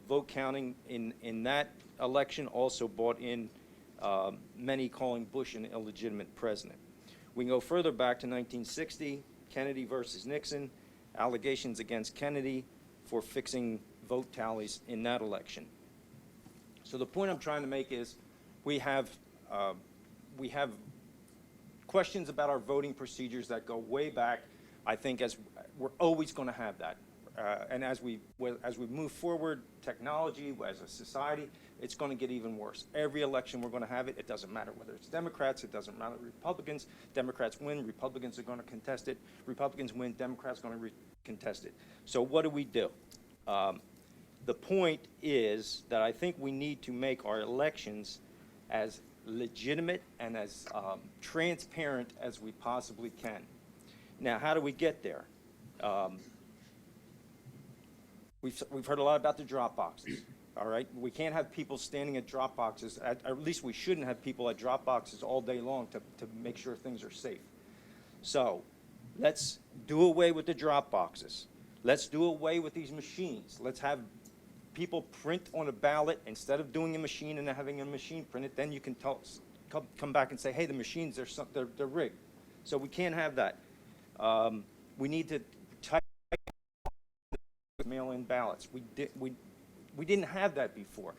Vote counting in that election also brought in many calling Bush an illegitimate president. We can go further back to 1960, Kennedy versus Nixon, allegations against Kennedy for fixing vote tallies in that election. So the point I'm trying to make is we have questions about our voting procedures that go way back. I think as we're always going to have that. And as we move forward, technology, as a society, it's going to get even worse. Every election we're going to have it. It doesn't matter whether it's Democrats. It doesn't matter Republicans. Democrats win. Republicans are going to contest it. Republicans win. Democrats are going to contest it. So what do? The point is that I think we need to make our elections as legitimate and as transparent as we possibly can. Now, how do we get there? We've heard a lot about the drop boxes. all right? We can't have people standing at drop boxes, at least we shouldn't have people at drop boxes all day long to make sure things are safe. So let's do away with the drop boxes. Let's do away with these machines. Let's have people print on a ballot instead of doing a machine and having a machine print it. Then you can come back and say, hey, the machines, they're rigged. So we can't have that. We need to type mail-in ballots. We didn't have that before.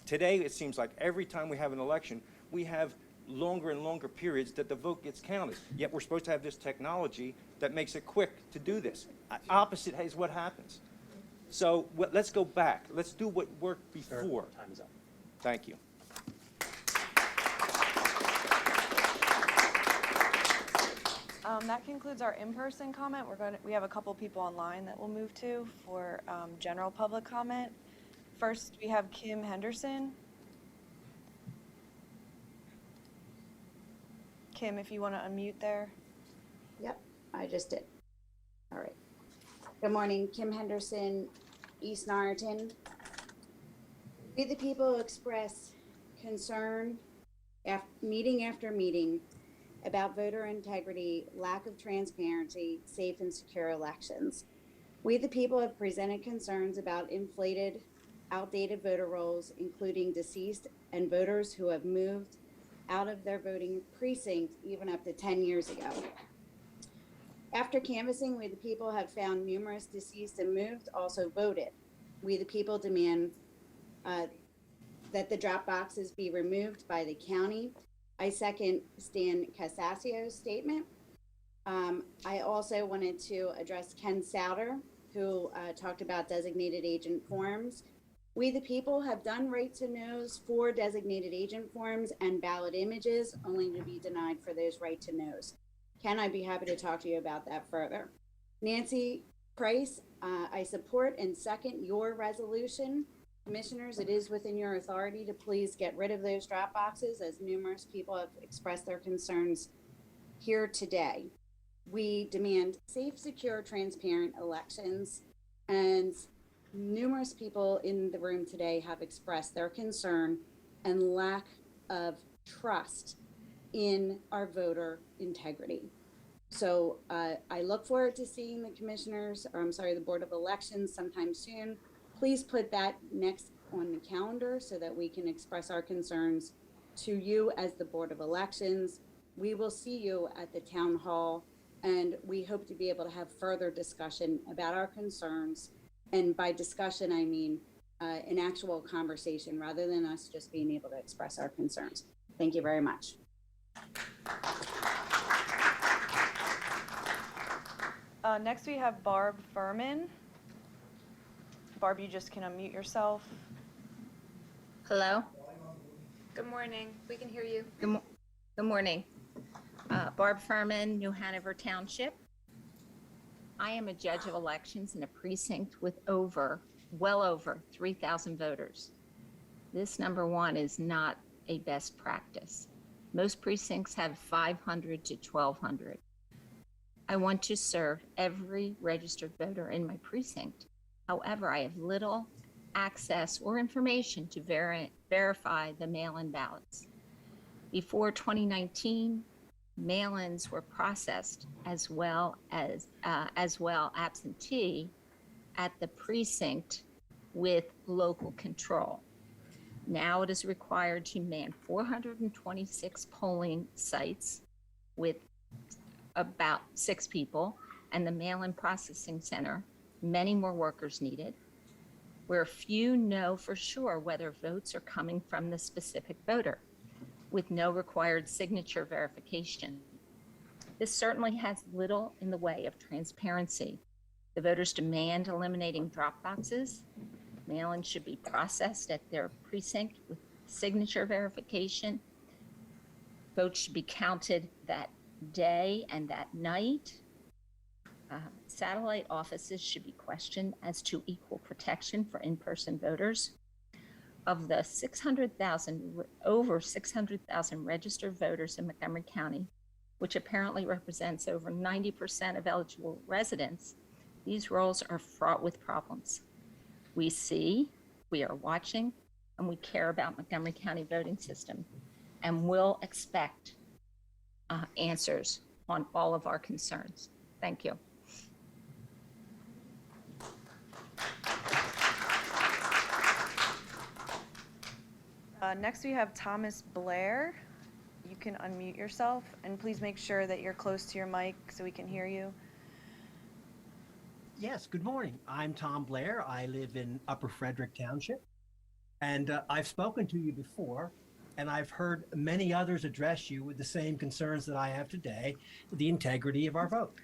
Today, it seems like every time we have an election, we have longer and longer periods that the vote gets counted. Yet we're supposed to have this technology that makes it quick to do this. Opposite is what happens. So let's go back. Let's do what worked before. Time is up. Thank you. That concludes our in-person comment. We have a couple people online that we'll move to for general public comment. First, we have Kim Henderson. Kim, if you want to unmute there. Yep, I just did. All right. Good morning, Kim Henderson, East Norriton. We the people express concern meeting after meeting about voter integrity, lack of transparency, safe and secure elections. We the people have presented concerns about inflated, outdated voter rolls, including deceased and voters who have moved out of their voting precinct even up to 10 years ago. After canvassing, we the people have found numerous deceased and moved also voted. We the people demand that the drop boxes be removed by the county. I second Stan Casasio's statement. I also wanted to address Ken Souter, who talked about designated agent forms. We the people have done right to knows for designated agent forms and ballot images, only to be denied for those right to knows. Ken, I'd be happy to talk to you about that further. Nancy Price, I support and second your resolution. Commissioners, it is within your authority to please get rid of those drop boxes, as numerous people have expressed their concerns here today. We demand safe, secure, transparent elections, and numerous people in the room today have expressed their concern and lack of trust in our voter integrity. So I look forward to seeing the commissioners, or I'm sorry, the Board of Elections sometime soon. Please put that next on the calendar so that we can express our concerns to you as the Board of Elections. We will see you at the town hall, and we hope to be able to have further discussion about our concerns. And by discussion, I mean an actual conversation rather than us just being able to express our concerns. Thank you very much. Next, we have Barb Furman. Barb, you just can unmute yourself. Hello? Good morning. We can hear you. Good morning. Barb Furman, New Hanover Township. I am a judge of elections in a precinct with well over 3,000 voters. This, number one, is not a best practice. Most precincts have 500 to 1,200. I want to serve every registered voter in my precinct. However, I have little access or information to verify the mail-in ballots. Before 2019, mail-ins were processed as well absentee at the precinct with local control. Now it is required to man 426 polling sites with about 6 people, and the mail-in processing center, many more workers needed, where few know for sure whether votes are coming from the specific voter, with no required signature verification. This certainly has little in the way of transparency. The voters demand eliminating drop boxes. Mail-in should be processed at their precinct with signature verification. Votes should be counted that day and that night. Satellite offices should be questioned as to equal protection for in-person voters. Of the over 600,000 registered voters in Montgomery County, which apparently represents over 90% of eligible residents, these rolls are fraught with problems. We We are watching, and we care about Montgomery County voting system, and will expect answers on all of our concerns. Thank you. Next, we have Thomas Blair. You can unmute yourself, and please make sure that you're close to your mic so we can hear you. Yes, good morning. I'm Tom Blair. I live in Upper Frederick Township, and I've spoken to you before, and I've heard many others address you with the same concerns that I have today, the integrity of our vote.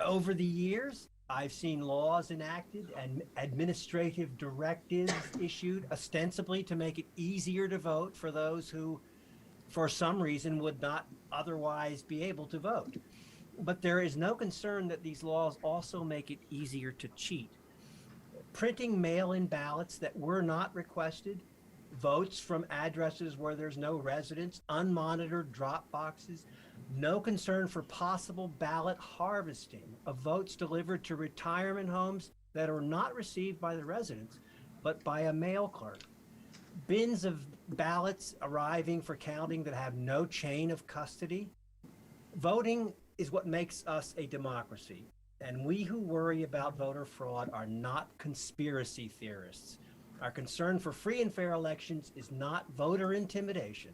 Over the years, I've seen laws enacted and administrative directives issued ostensibly to make it easier to vote for those who, for some reason, would not otherwise be able to vote. But there is no concern that these laws also make it easier to cheat. Printing mail-in ballots that were not requested, votes from addresses where there's no residence, unmonitored drop boxes, no concern for possible ballot harvesting of votes delivered to retirement homes that are not received by the residents, but by a mail clerk. Bins of ballots arriving for counting that have no chain of custody. Voting is what makes us a democracy, and we who worry about voter fraud are not conspiracy theorists. Our concern for free and fair elections is not voter intimidation,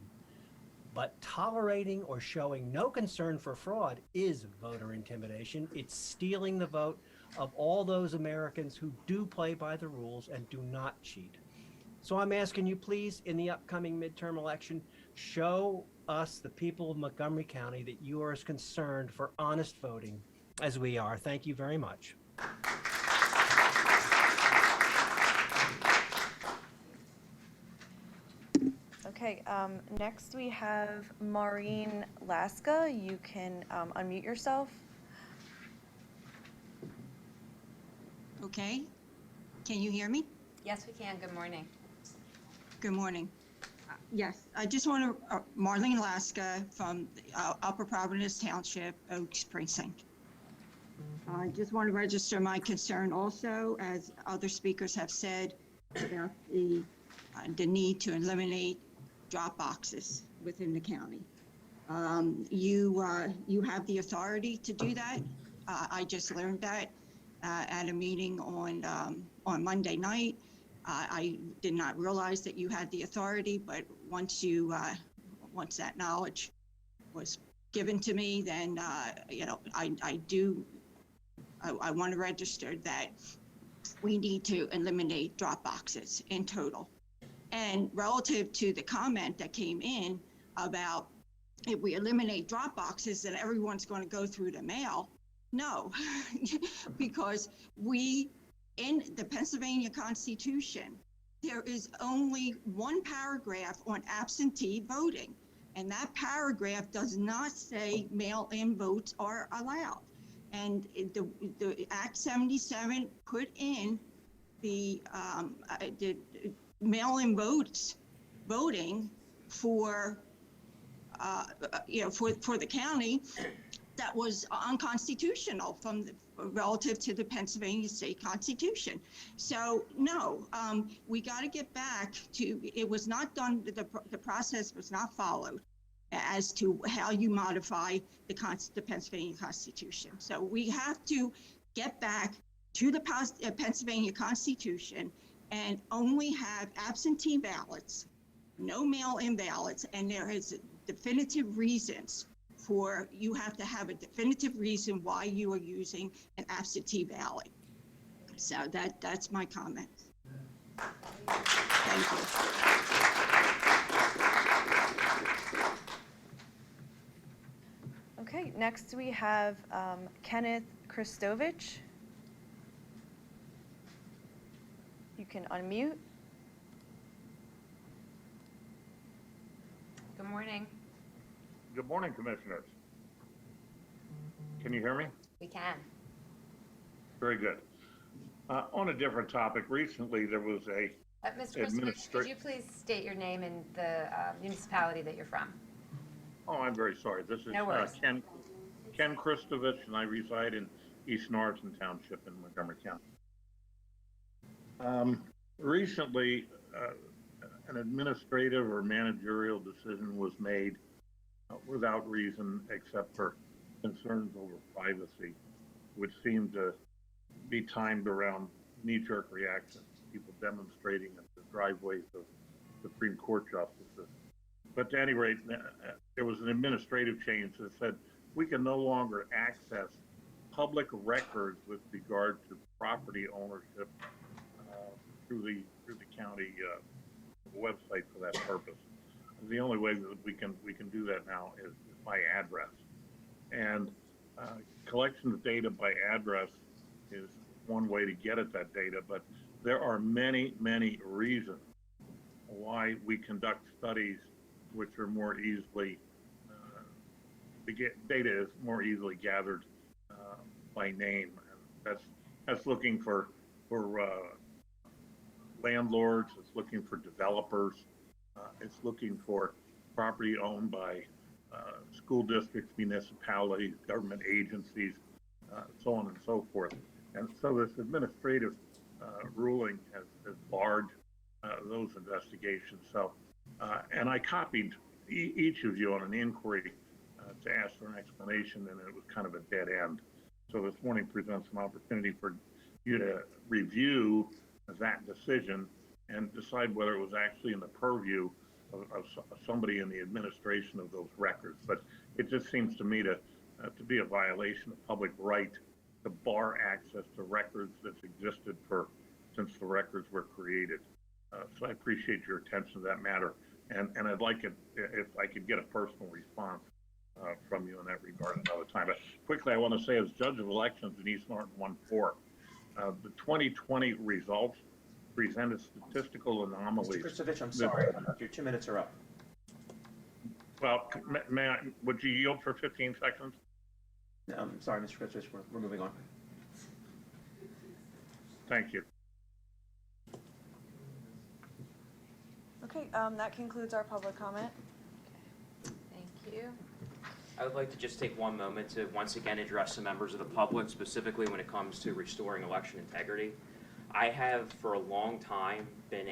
but tolerating or showing no concern for fraud is voter intimidation. It's stealing the vote of all those Americans who do play by the rules and do not cheat. So I'm asking you, please, in the upcoming midterm election, show us, the people of Montgomery County, that you are as concerned for honest voting as we are. Thank you very much. Okay, next we have Maureen Laska. You can unmute yourself. Okay, can you hear me? Yes, we can. Good morning. Good morning. Yes, I just want to, Marlene Laska from Upper Providence Township, Oaks Precinct. I just want to register my concern also, as other speakers have said, about the need to eliminate drop boxes within the county. You have the authority to do that. I just learned that at a meeting on Monday night. I did not realize that you had the authority, but once that knowledge was given to me, then I want to register that we need to eliminate drop boxes in total. And relative to the comment that came in about if we eliminate drop boxes, then everyone's going to go through the mail. No, because in the Pennsylvania Constitution, there is only one paragraph on absentee voting, and that paragraph does not say mail-in votes are allowed. And the Act 77 put in the mail-in voting for the county that was unconstitutional relative to the Pennsylvania state constitution. So no, we got to get back to, it was not done, the process was not followed as to how you modify the Pennsylvania Constitution. So we have to get back to the Pennsylvania Constitution and only have absentee ballots, no mail-in ballots, and there is definitive reasons for, you have to have a definitive reason why you are using an absentee ballot. So that's my comment. Thank you. Okay, next we have Kenneth Christovich. You can unmute. Good morning. Good morning, Commissioners. Can you hear me? We can. Very good. On a different topic, recently there was a Mr. Christovich, could you please state your name and the municipality that you're from? Oh, I'm very sorry. This is No worries. Ken Christovich, and I reside in East Norriton Township in Montgomery County. recently, an administrative or managerial decision was made without reason except for concerns over privacy, which seemed to be timed around knee-jerk reactions, people demonstrating in the driveways of Supreme Court justices. But at any rate, there was an administrative change that said we can no longer access public records with regard to property ownership through the county website for that purpose. The only way that we can do that now is by address, and collection of data by address is one way to get at that data. But there are many reasons why we conduct studies which are more easily data is more easily gathered by name, and that's looking for landlords, it's looking for developers, it's looking for property owned by school districts, municipalities, government agencies, so on and so forth. And so this administrative ruling has barred those investigations. So, and I copied each of you on an inquiry to ask for an explanation, and it was kind of a dead end. So this morning presents an opportunity for you to review that decision and decide whether it was actually in the purview of somebody in the administration of those records. But it just seems to me to be a violation of public right to bar access to records that's existed since the records were created. So I appreciate your attention to that matter, and I'd like it if I could get a personal response from you in that regard another time. But quickly, I want to say, as judge of elections in East Norton 1-4, the 2020 results presented statistical anomalies. Mr. Kristovich, I'm sorry, your 2 minutes are up. Well, would you yield for 15 seconds? No, I'm sorry, Mr. Kristovich, we're moving on. Thank you. Okay, that concludes our public comment. Thank you. I would like to just take one moment to once again address the members of the public, specifically when it comes to restoring election integrity. I have for a long time been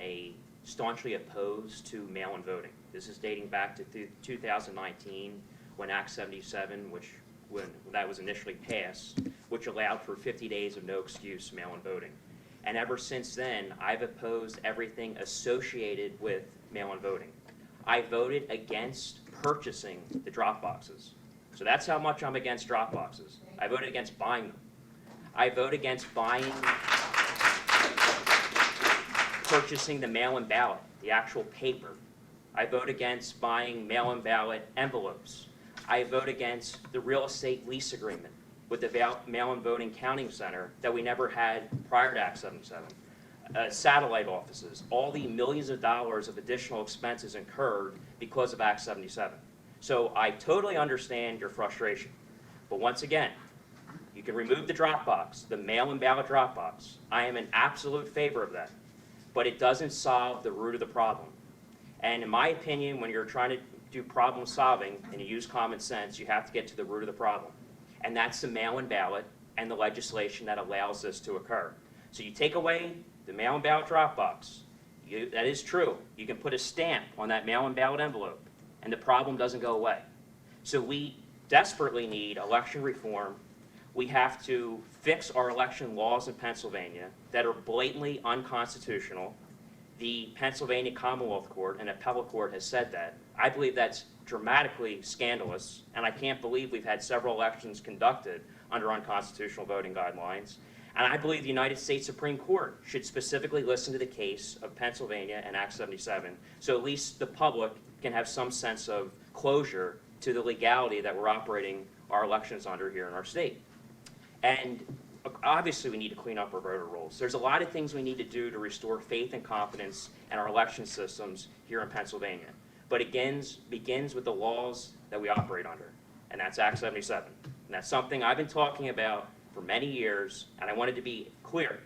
staunchly opposed to mail-in voting. This is dating back to 2019 when Act 77, when that was initially passed, which allowed for 50 days of no excuse mail-in voting. And ever since then, I've opposed everything associated with mail-in voting. I voted against purchasing the drop boxes. So that's how much I'm against drop boxes. I voted against buying them. I vote against purchasing the mail-in ballot, the actual paper. I vote against buying mail-in ballot envelopes. I vote against the real estate lease agreement with the mail-in voting counting center that we never had prior to Act 77. Satellite offices, all the millions of dollars of additional expenses incurred because of Act 77. So I totally understand your frustration. But once again, you can remove the drop box, the mail-in ballot drop box. I am in absolute favor of that. But it doesn't solve the root of the problem. And in my opinion, when you're trying to do problem solving and you use common sense, you have to get to the root of the problem. And that's the mail-in ballot and the legislation that allows this to occur. So you take away the mail-in ballot drop box. That is true. You can put a stamp on that mail-in ballot envelope, and the problem doesn't go away. So we desperately need election reform. We have to fix our election laws in Pennsylvania that are blatantly unconstitutional. The Pennsylvania Commonwealth Court and Appellate Court has said that. I believe that's dramatically scandalous, and I can't believe we've had several elections conducted under unconstitutional voting guidelines. And I believe the United States Supreme Court should specifically listen to the case of Pennsylvania and Act 77, so at least the public can have some sense of closure to the legality that we're operating our elections under here in our state. And obviously we need to clean up our voter rolls. There's a lot of things we need to do to restore faith and confidence in our election systems here in Pennsylvania. But it begins with the laws that we operate under, and that's Act 77. And that's something I've been talking about for many years, and I wanted to be clear.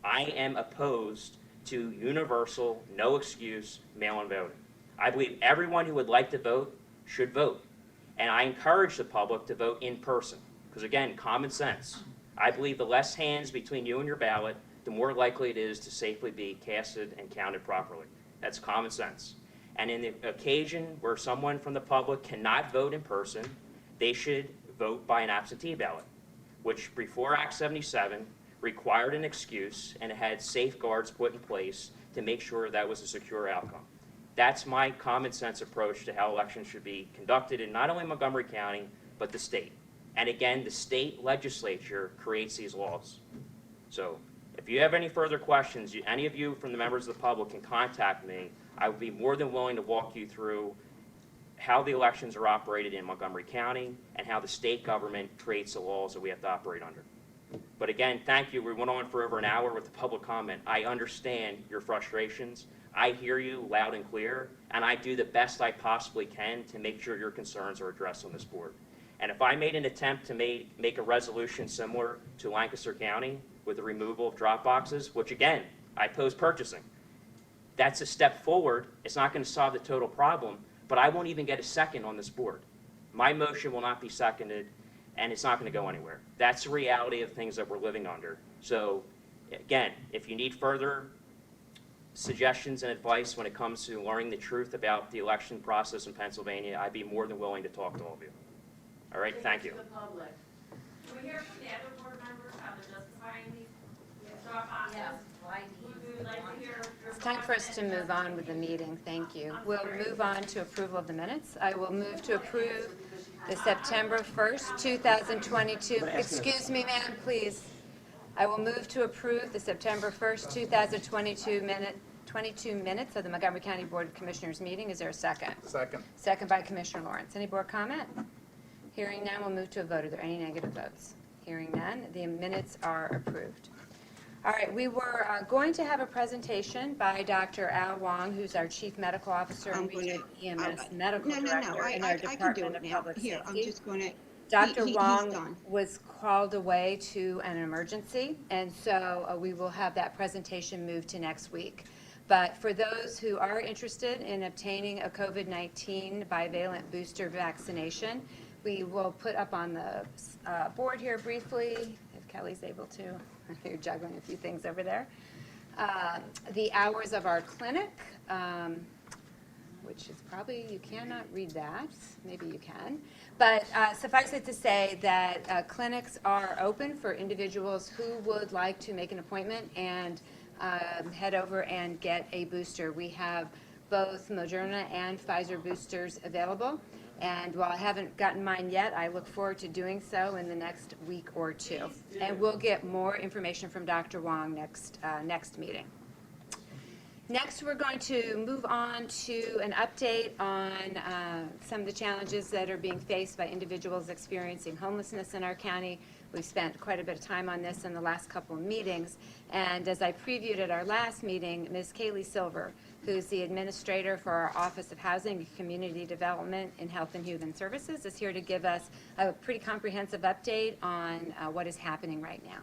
I am opposed to universal, no excuse mail-in voting. I believe everyone who would like to vote should vote. And I encourage the public to vote in person, because again, common sense. I believe the less hands between you and your ballot, the more likely it is to safely be casted and counted properly. That's common sense. And in the occasion where someone from the public cannot vote in person, they should vote by an absentee ballot, which before Act 77 required an excuse and it had safeguards put in place to make sure that was a secure outcome. That's my common sense approach to how elections should be conducted in not only Montgomery County, but the state. And again, the state legislature creates these laws. So if you have any further questions, any of you from the members of the public can contact me. I would be more than willing to walk you through how the elections are operated in Montgomery County and how the state government creates the laws that we have to operate under. But again, thank you. We went on for over an hour with the public comment. I understand your frustrations. I hear you loud and clear, and I do the best I possibly can to make sure your concerns are addressed on this board. And if I made an attempt to make a resolution similar to Lancaster County with the removal of drop boxes, which again, I oppose purchasing, that's a step forward. It's not going to solve the total problem, but I won't even get a second on this board. My motion will not be seconded, and it's not going to go anywhere. That's the reality of things that we're living under. So again, if you need further suggestions and advice when it comes to learning the truth about the election process in Pennsylvania, I'd be more than willing to talk to all of you. All right, thank you. Can we hear from the other board members how they're justifying these drop boxes? We would like to hear your It's time for us to move on with the meeting. Thank you. We'll move on to approval of the minutes. I will move to approve the September 1st, 2022. Excuse me, ma'am, please. I will move to approve the September 1st, 2022 minutes of the Montgomery County Board of Commissioners meeting. Is there a second? Second. Second by Commissioner Lawrence. Any board comment? Hearing none, we'll move to a vote. Are there any negative votes? Hearing none, the minutes are approved. All right, we were going to have a presentation by Dr. Al Wong, who's our Chief Medical Officer and Regional EMS Medical Director in our Department of Public Safety. Here, I'm just going to. Dr. He's Wong gone. was called away to an emergency, and so we will have that presentation moved to next week. But for those who are interested in obtaining a COVID-19 bivalent booster vaccination, we will put up on the board here briefly, if Kelly's able to. You're juggling a few things over there. The hours of our clinic, which is probably, you cannot read that. Maybe you can. But suffice it to say that clinics are open for individuals who would like to make an appointment and head over and get a booster. We have both Moderna and Pfizer boosters available. And while I haven't gotten mine yet, I look forward to doing so in the next week or two. And we'll get more information from Dr. Wong next meeting. Next, we're going to move on to an update on some of the challenges that are being faced by individuals experiencing homelessness in our county. We've spent quite a bit of time on this in the last couple of meetings. And as I previewed at our last meeting, Ms. Kaylee Silver, who's the administrator for our Office of Housing and Community Development in Health and Human Services, is here to give us a pretty comprehensive update on what is happening right now.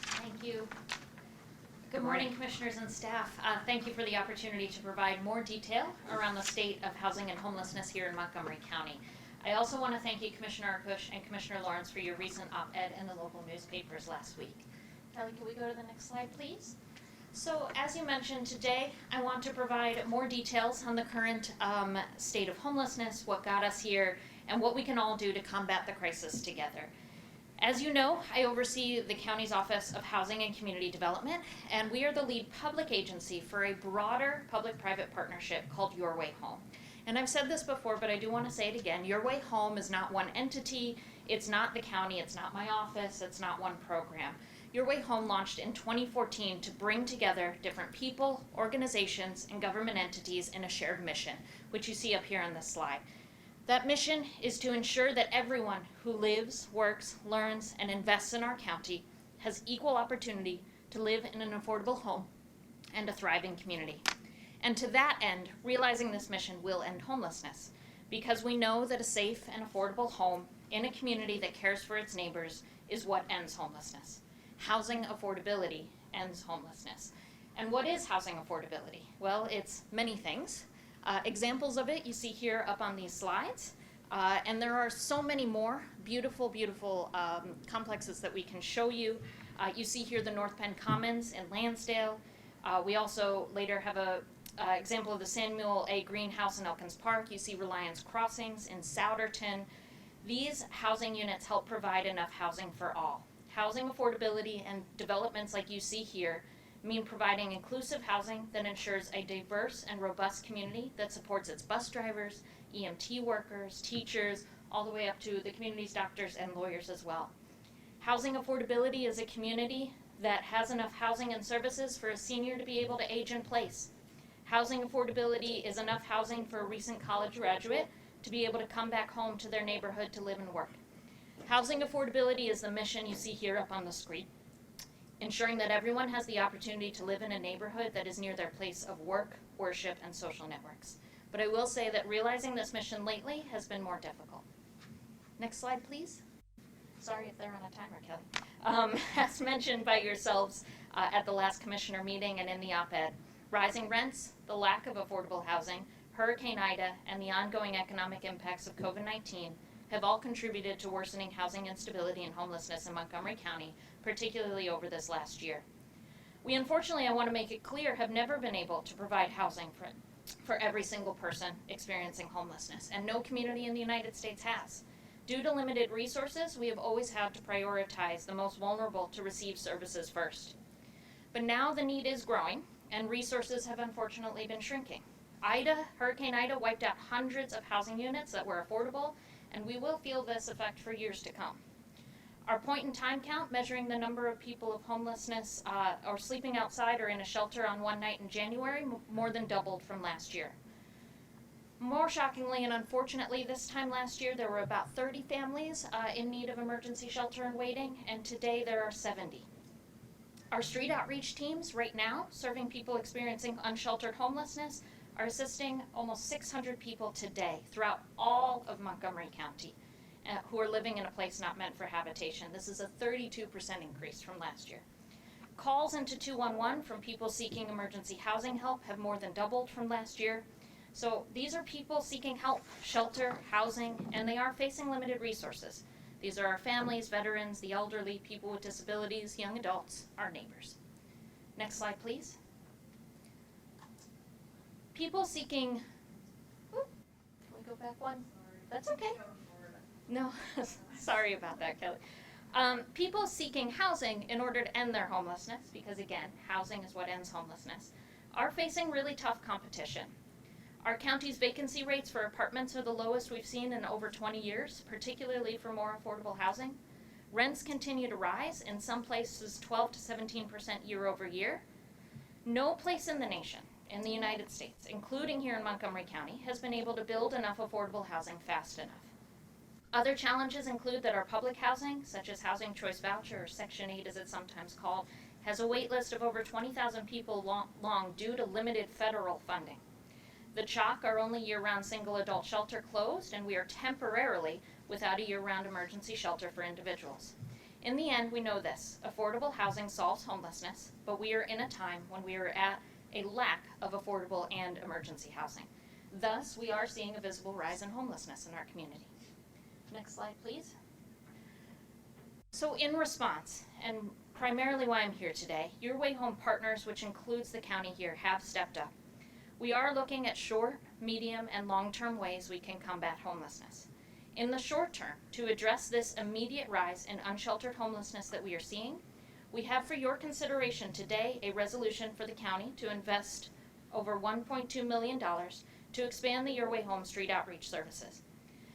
Thank you. Good morning, Commissioners and staff. Thank you for the opportunity to provide more detail around the state of housing and homelessness here in Montgomery County. I also want to thank you, Commissioner Arkush and Commissioner Lawrence, for your recent op-ed in the local newspapers last week. Kelly, can we go to the next slide, please? So, as you mentioned today, I want to provide more details on the current state of homelessness, what got us here, and what we can all do to combat the crisis together. As you know, I oversee the county's Office of Housing and Community Development, and we are the lead public agency for a broader public-private partnership called Your Way Home. And I've said this before, but I do want to say it again. Your Way Home is not one entity, it's not the county, it's not my office, it's not one program. Your Way Home launched in 2014 to bring together different people, organizations, and government entities in a shared mission, which you see up here on this slide. That mission is to ensure that everyone who lives, works, learns, and invests in our county has equal opportunity to live in an affordable home and a thriving community. And to that end, realizing this mission will end homelessness, because we know that a safe and affordable home in a community that cares for its neighbors is what ends homelessness. Housing affordability ends homelessness. And what is housing affordability? Well, it's many things. Examples of it you see here up on these slides. And there are so many more beautiful, beautiful complexes that we can show you. You see here the North Penn Commons in Lansdale. We also later have a example of the Samuel A. Greenhouse in Elkins Park. You see Reliance Crossings in Souderton. These housing units help provide enough housing for all. Housing affordability and developments like you see here mean providing inclusive housing that ensures a diverse and robust community that supports its bus drivers, EMT workers, teachers, all the way up to the community's doctors and lawyers as well. Housing affordability is a community that has enough housing and services for a senior to be able to age in place. Housing affordability is enough housing for a recent college graduate to be able to come back home to their neighborhood to live and work. Housing affordability is the mission you see here up on the screen, ensuring that everyone has the opportunity to live in a neighborhood that is near their place of work, worship, and social networks. But I will say that realizing this mission lately has been more difficult. Next slide, please. Sorry if they're on a timer, Kelly. As mentioned by yourselves at the last commissioner meeting and in the op-ed, rising rents, the lack of affordable housing, Hurricane Ida, and the ongoing economic impacts of COVID-19 have all contributed to worsening housing instability and homelessness in Montgomery County, particularly over this last year. We unfortunately, I want to make it clear, have never been able to provide housing for every single person experiencing homelessness, and no community in the United States has. Due to limited resources, we have always had to prioritize the most vulnerable to receive services first. But now the need is growing, and resources have unfortunately been shrinking. Hurricane Ida wiped out hundreds of housing units that were affordable, and we will feel this effect for years to come. Our point-in-time count, measuring the number of people of homelessness or sleeping outside or in a shelter on one night in January, more than doubled from last year. More shockingly and unfortunately, this time last year there were about 30 families in need of emergency shelter and waiting, and today there are 70. Our street outreach teams right now, serving people experiencing unsheltered homelessness, are assisting almost 600 people today throughout all of Montgomery County who are living in a place not meant for habitation. This is a 32% increase from last year. Calls into 211 from people seeking emergency housing help have more than doubled from last year. So these are people seeking help, shelter, housing, and they are facing limited resources. These are our families, veterans, the elderly, people with disabilities, young adults, our neighbors. Next slide, please. People seeking, can we go back one? That's okay. No, sorry about that, Kelly. People seeking housing in order to end their homelessness, because again, housing is what ends homelessness, are facing really tough competition. Our county's vacancy rates for apartments are the lowest we've seen in over 20 years, particularly for more affordable housing. Rents continue to rise, in some places 12 to 17% year over year. No place in the nation, in the United States, including here in Montgomery County, has been able to build enough affordable housing fast enough. Other challenges include that our public housing, such as Housing Choice Voucher, or Section 8 as it's sometimes called, has a wait list of over 20,000 people long due to limited federal funding. The CHOC, our only year-round single adult shelter, closed, and we are temporarily without a year-round emergency shelter for individuals. In the end, we know this: affordable housing solves homelessness, but we are in a time when we are at a lack of affordable and emergency housing. Thus, we are seeing a visible rise in homelessness in our community. Next slide, please. So in response, and primarily why I'm here today, Your Way Home partners, which includes the county here, have stepped up. We are looking at short, medium, and long-term ways we can combat homelessness. In the short term, to address this immediate rise in unsheltered homelessness that we are seeing, we have for your consideration today a resolution for the county to invest over $1.2 million to expand the Your Way Home street outreach services.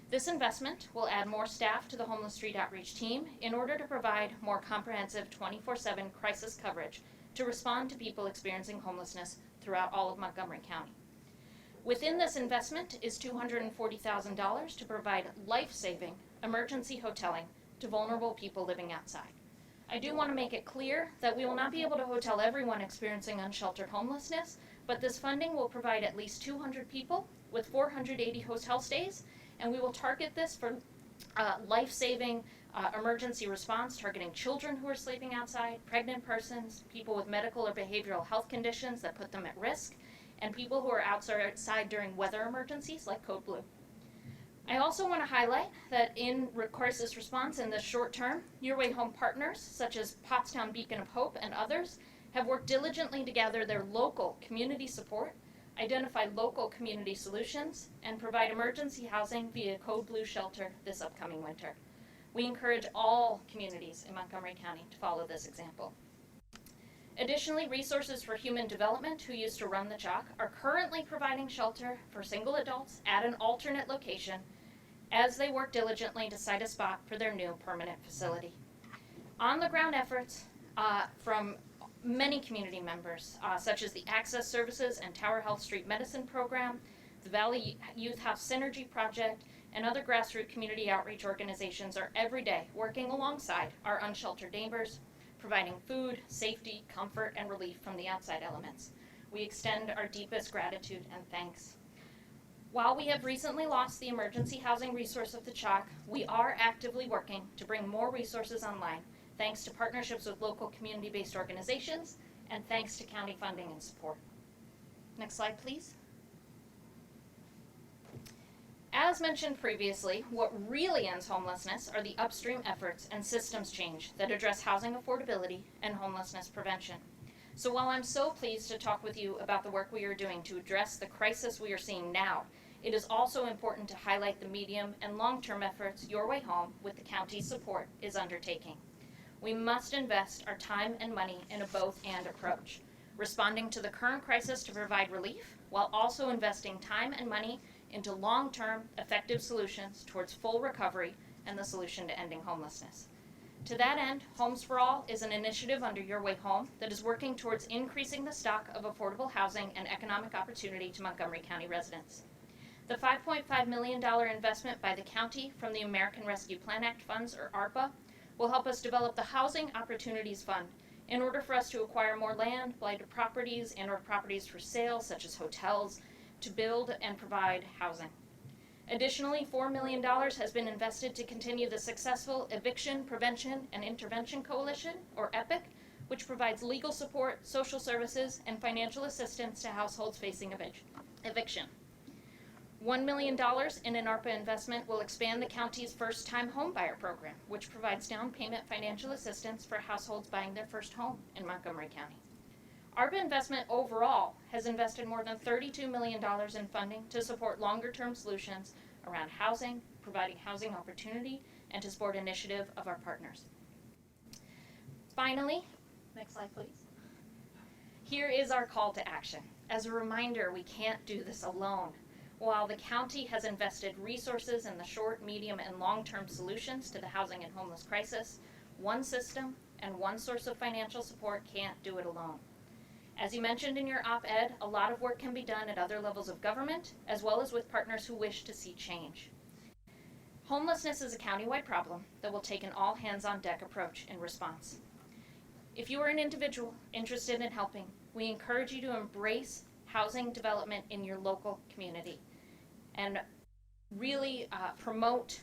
This investment will add more staff to the homeless street outreach team in order to provide more comprehensive 24/7 crisis coverage to respond to people experiencing homelessness throughout all of Montgomery County. Within this investment is $240,000 to provide life-saving emergency hoteling to vulnerable people living outside. I do want to make it clear that we will not be able to hotel everyone experiencing unsheltered homelessness, but this funding will provide at least 200 people with 480 hotel stays, and we will target this for life-saving emergency response, targeting children who are sleeping outside, pregnant persons, people with medical or behavioral health conditions that put them at risk, and people who are outside during weather emergencies like Code Blue. I also want to highlight that in crisis response in the short term, Your Way Home partners, such as Pottstown Beacon of Hope and others, have worked diligently to gather their local community support, identify local community solutions, and provide emergency housing via Code Blue shelter this upcoming winter. We encourage all communities in Montgomery County to follow this example. Additionally, Resources for Human Development, who used to run the CHOC, are currently providing shelter for single adults at an alternate location as they work diligently to site a spot for their new permanent facility. On-the-ground efforts from many community members, such as the Access Services and Tower Health Street Medicine Program, the Valley Youth House Synergy Project, and other grassroots community outreach organizations are every day working alongside our unsheltered neighbors, providing food, safety, comfort, and relief from the outside elements. We extend our deepest gratitude and thanks. While we have recently lost the emergency housing resource of the CHOC, we are actively working to bring more resources online, thanks to partnerships with local community-based organizations, and thanks to county funding and support. Next slide, please. As mentioned previously, what really ends homelessness are the upstream efforts and systems change that address housing affordability and homelessness prevention. So while I'm so pleased to talk with you about the work we are doing to address the crisis we are seeing now, it is also important to highlight the medium and long-term efforts Your Way Home, with the county's support, is undertaking. We must invest our time and money in a both-and approach, responding to the current crisis to provide relief, while also investing time and money into long-term, effective solutions towards full recovery and the solution to ending homelessness. To that end, Homes for All is an initiative under Your Way Home that is working towards increasing the stock of affordable housing and economic opportunity to Montgomery County residents. The $5.5 million investment by the county from the American Rescue Plan Act funds, or ARPA, will help us develop the Housing Opportunities Fund in order for us to acquire more land, blighted properties, and/or properties for sale, such as hotels, to build and provide housing. Additionally, $4 million has been invested to continue the successful Eviction Prevention and Intervention Coalition, or EPIC, which provides legal support, social services, and financial assistance to households facing eviction. $1 million in an ARPA investment will expand the county's first-time homebuyer program, which provides down payment financial assistance for households buying their first home in Montgomery County. ARPA investment overall has invested more than $32 million in funding to support longer-term solutions around housing, providing housing opportunity, and to support initiative of our partners. Finally, next slide please. Here is our call to action. As a reminder, we can't do this alone. While the county has invested resources in the short, medium, and long-term solutions to the housing and homeless crisis, one system and one source of financial support can't do it alone. As you mentioned in your op-ed, a lot of work can be done at other levels of government, as well as with partners who wish to see change. Homelessness is a countywide problem that will take an all-hands-on-deck approach in response. If you are an individual interested in helping, we encourage you to embrace housing development in your local community and really promote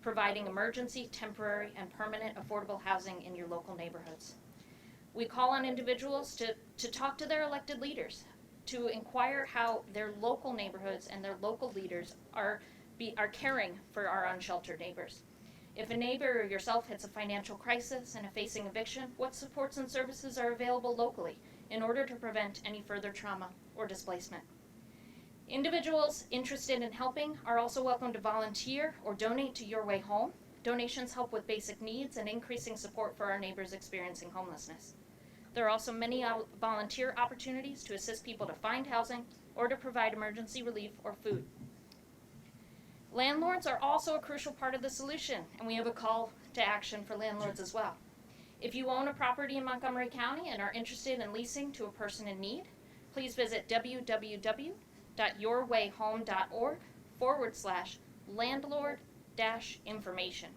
providing emergency, temporary, and permanent affordable housing in your local neighborhoods. We call on individuals to talk to their elected leaders, to inquire how their local neighborhoods and their local leaders are caring for our unsheltered neighbors. If a neighbor or yourself hits a financial crisis and are facing eviction, what supports and services are available locally in order to prevent any further trauma or displacement? Individuals interested in helping are also welcome to volunteer or donate to Your Way Home. Donations help with basic needs and increasing support for our neighbors experiencing homelessness. There are also many volunteer opportunities to assist people to find housing or to provide emergency relief or food. Landlords are also a crucial part of the solution, and we have a call to action for landlords as well. If you own a property in Montgomery County and are interested in leasing to a person in need, please visit www.yourwayhome.org/landlord-information.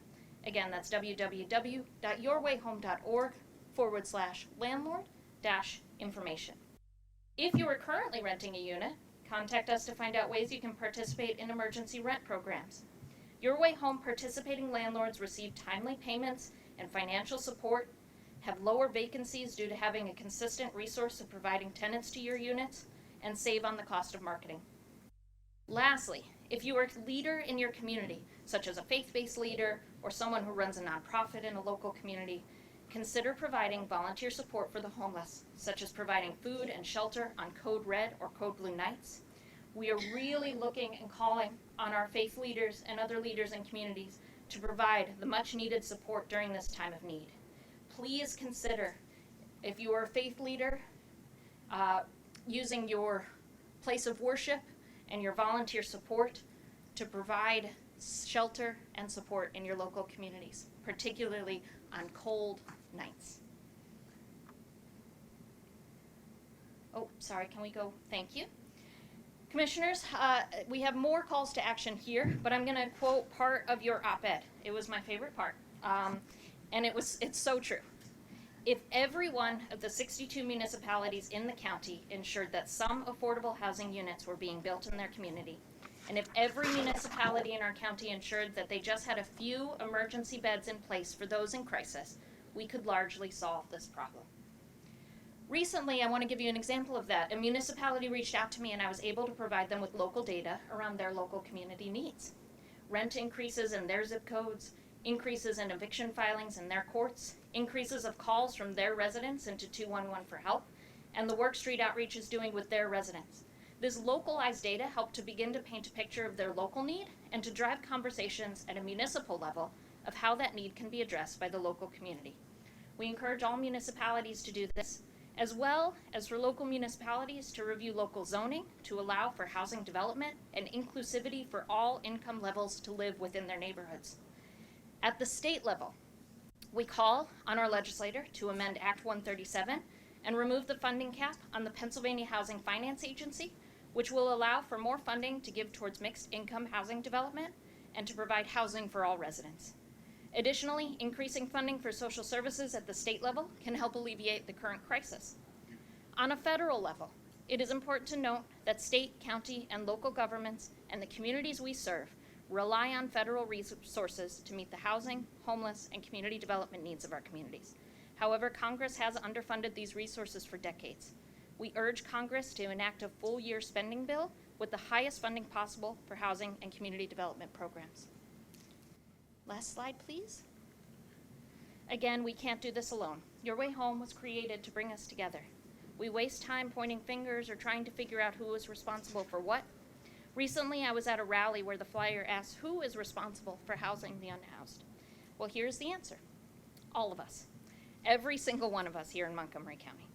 Again, that's www.yourwayhome.org/landlord-information. If you are currently renting a unit, contact us to find out ways you can participate in emergency rent programs. Your Way Home participating landlords receive timely payments and financial support, have lower vacancies due to having a consistent resource of providing tenants to your units, and save on the cost of marketing. Lastly, If you are a leader in your community, such as a faith-based leader or someone who runs a nonprofit in a local community, consider providing volunteer support for the homeless, such as providing food and shelter on Code Red or Code Blue nights. We are really looking and calling on our faith leaders and other leaders in communities to provide the much needed support during this time of need. Please consider, if you are a faith leader, using your place of worship and your volunteer support to provide shelter and support in your local communities, particularly on cold nights. Oh, sorry, can we go? Thank you. Commissioners, we have more calls to action here, but I'm going to quote part of your op-ed. It was my favorite part, and it's so true. If every one of the 62 municipalities in the county ensured that some affordable housing units were being built in their community, and if every municipality in our county ensured that they just had a few emergency beds in place for those in crisis, we could largely solve this problem. Recently, I want to give you an example of that. A municipality reached out to me and I was able to provide them with local data around their local community needs. Rent increases in their zip codes, increases in eviction filings in their courts, increases of calls from their residents into 211 for help, and the work street outreach is doing with their residents. This localized data helped to begin to paint a picture of their local need and to drive conversations at a municipal level of how that need can be addressed by the local community. We encourage all municipalities to do this, as well as for local municipalities to review local zoning to allow for housing development and inclusivity for all income levels to live within their neighborhoods. At the state level, we call on our legislator to amend Act 137 and remove the funding cap on the Pennsylvania Housing Finance Agency, which will allow for more funding to give towards mixed income housing development and to provide housing for all residents. Additionally, increasing funding for social services at the state level can help alleviate the current crisis. On a federal level, it is important to note that state, county, and local governments and the communities we serve rely on federal resources to meet the housing, homeless, and community development needs of our communities. However, Congress has underfunded these resources for decades. We urge Congress to enact a full-year spending bill with the highest funding possible for housing and community development programs. Last slide, please. Again, we can't do this alone. Your Way Home was created to bring us together. We waste time pointing fingers or trying to figure out who is responsible for what. Recently, I was at a rally where the flyer asked who is responsible for housing the unhoused. Well, here's the answer. All of us. Every single one of us here in Montgomery County.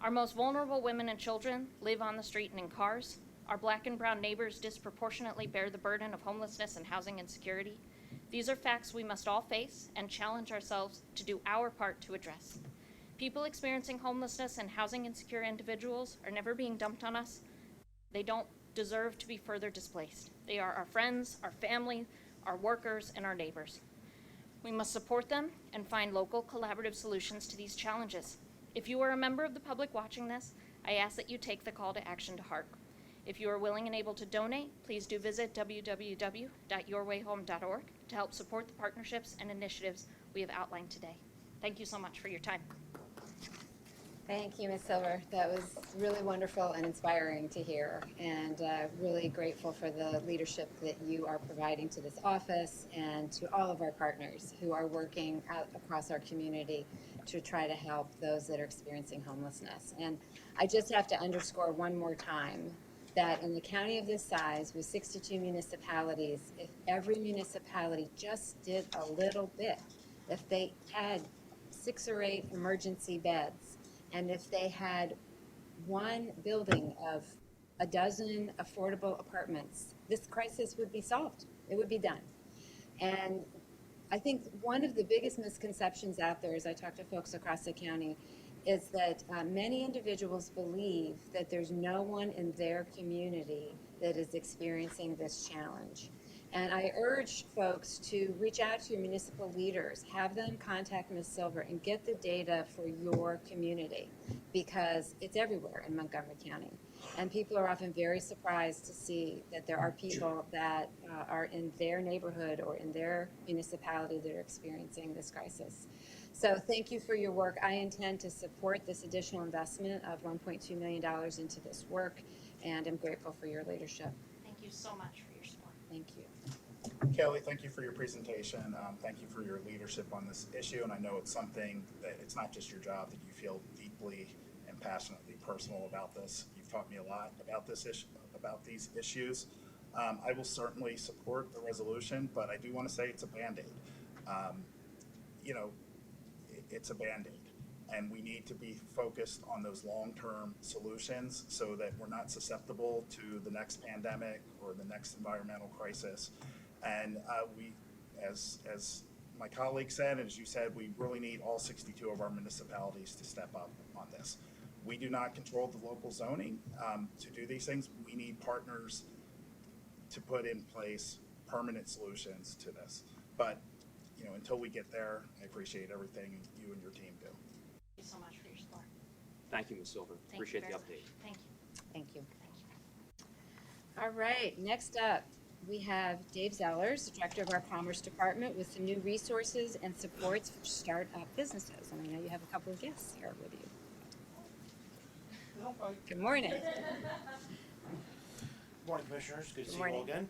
Our most vulnerable women and children live on the street and in cars. Our Black and brown neighbors disproportionately bear the burden of homelessness and housing insecurity. These are facts we must all face and challenge ourselves to do our part to address. People experiencing homelessness and housing insecure individuals are never being dumped on us. They don't deserve to be further displaced. They are our friends, our family, our workers, and our neighbors. We must support them and find local collaborative solutions to these challenges. If you are a member of the public watching this, I ask that you take the call to action to heart. If you are willing and able to donate, please do visit www.yourwayhome.org to help support the partnerships and initiatives we have outlined today. Thank you so much for your time. Thank you, Ms. Silver. That was really wonderful and inspiring to hear, and really grateful for the leadership that you are providing to this office and to all of our partners who are working out across our community to try to help those that are experiencing homelessness. And I just have to underscore one more time that in the county of this size with 62 municipalities, if every municipality just did a little bit, if they had 6 or 8 emergency beds, and if they had one building of a dozen affordable apartments, this crisis would be solved. It would be done. And I think one of the biggest misconceptions out there as I talk to folks across the county is that many individuals believe that there's no one in their community that is experiencing this challenge. And I urge folks to reach out to your municipal leaders, have them contact Ms. Silver and get the data for your community, because it's everywhere in Montgomery County. And people are often very surprised to see that there are people that are in their neighborhood or in their municipality that are experiencing this crisis. So thank you for your work. I intend to support this additional investment of $1.2 million into this work, and I'm grateful for your leadership. Thank you so much for your support. Kelly, thank you for your presentation. Thank you for your leadership on this issue, and I know it's something that it's not just your job, that you feel deeply and passionately personal about this. You've taught me a lot about this issue, about these issues. I will certainly support the resolution, but I do want to say it's a Band-Aid. You know, it's a Band-Aid, and we need to be focused on those long-term solutions so that we're not susceptible to the next pandemic or the next environmental crisis. And we, as my colleague said, and as you said, we really need all 62 of our municipalities to step up on this. We do not control the local zoning to do these things. We need partners to put in place permanent solutions to this. But, you know, until we get there, I appreciate everything you and your team do. Thank you so much for your support. Thank you, Ms. Silver. Thank Appreciate you the very update. much. Thank you. Thank you. All right, next up, we have Dave Zellers, Director of our Commerce Department, with some new resources and supports for startup businesses. And I know you have a couple of guests here with you. Good morning. Good morning, Commissioners. Good to see you all morning. again.